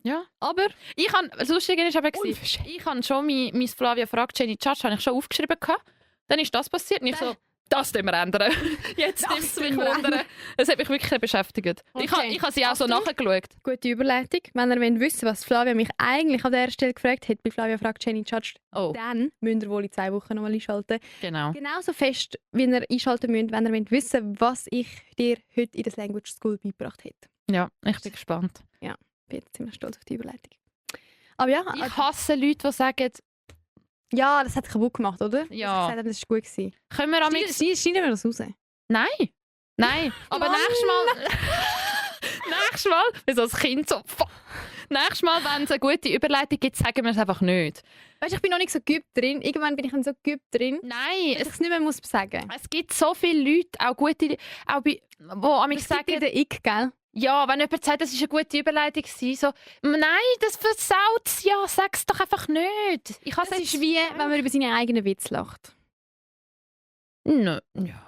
ja. Aber Ich habe, das Lustige ist eben, Unverschämt. ich habe schon mein Flavia fragt Jenny Judge habe ich schon aufgeschrieben gehabt. Dann ist das passiert und ich so, das müssen wir ändern. Jetzt Das nimmt es mich müssen wir wundern. Das hat mich wirklich beschäftigt. Ich Okay. habe sie auch so Achtung. nachgeschaut. gute Überleitung. Wenn ihr wollt wissen, was Flavia mich eigentlich an dieser Stelle gefragt hat, bei Flavia fragt Jenny Judge, Oh, dann müsst ihr wohl in 2 Wochen nochmal einschalten. genau. Genauso fest, wie ihr einschalten müsst, wenn ihr wollt wissen, was ich dir heute in der Language School beigebracht hätte. Ja, ich bin gespannt. Ich bin jetzt ziemlich stolz auf die Überleitung. Aber ja, Ich hasse Leute, die sagen, ja, das hat kaputt gemacht, oder? Ja. Dass ich gesagt habe, das war gut gewesen. können wir amigs... Schneiden wir das raus? Nein. Nein. Aber Mann. nächstes Mal... nächstes Mal, wie so als Kind so... Nächstes Mal, wenn es eine gute Überleitung gibt, sagen wir es einfach nicht. Weißt du, ich bin noch nicht so geübt drin. Irgendwann bin ich dann so geübt drin, Nein, dass ich es nicht mehr muss sagen. es gibt so viele Leute, auch gute, auch bei, wo amigs Das gibt dir sagen, den Ick, gell? ja, wenn jemand sagt, das ist eine gute Überleitung gewesen, so, nein, das versaut es, ja, sag es doch einfach nicht. Ich Das ist wie, wenn man über seine eigenen Witze lacht. Nö, ja.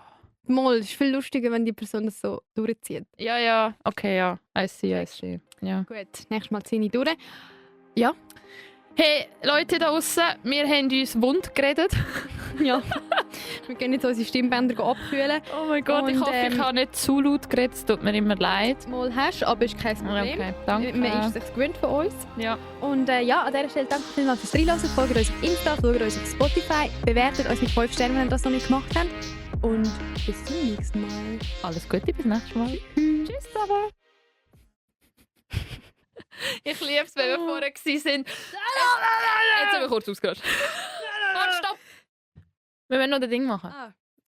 Mal, es ist viel lustiger, wenn die Person das so durchzieht. Ja, okay, ja, I see, ja. Gut, nächstes Mal ziehe ich durch. Hey, Leute da draußen, wir haben uns wund geredet. Ja. Wir gehen jetzt unsere Stimmbänder abkühlen. Oh mein Gott, ich Und, hoffe, ich habe nicht zu laut geredet, es tut mir immer leid. Mal hast, aber ist kein Problem. Okay, danke. Man ist sich gewöhnt von uns. Ja. Und ja, an dieser Stelle danke vielmals fürs Reinlassen. Folgt uns auf Insta, folgt uns auf Spotify, bewertet uns mit 5 Sternen, wenn ihr das noch nicht gemacht habt. Und bis zum nächsten Mal. Alles Gute, bis nächstes Mal. Tschüss, aber. Ich liebe es, wenn wir vorher waren. Jetzt haben wir kurz ausgerastet. Warte, stopp! Wir wollen noch ein Ding machen.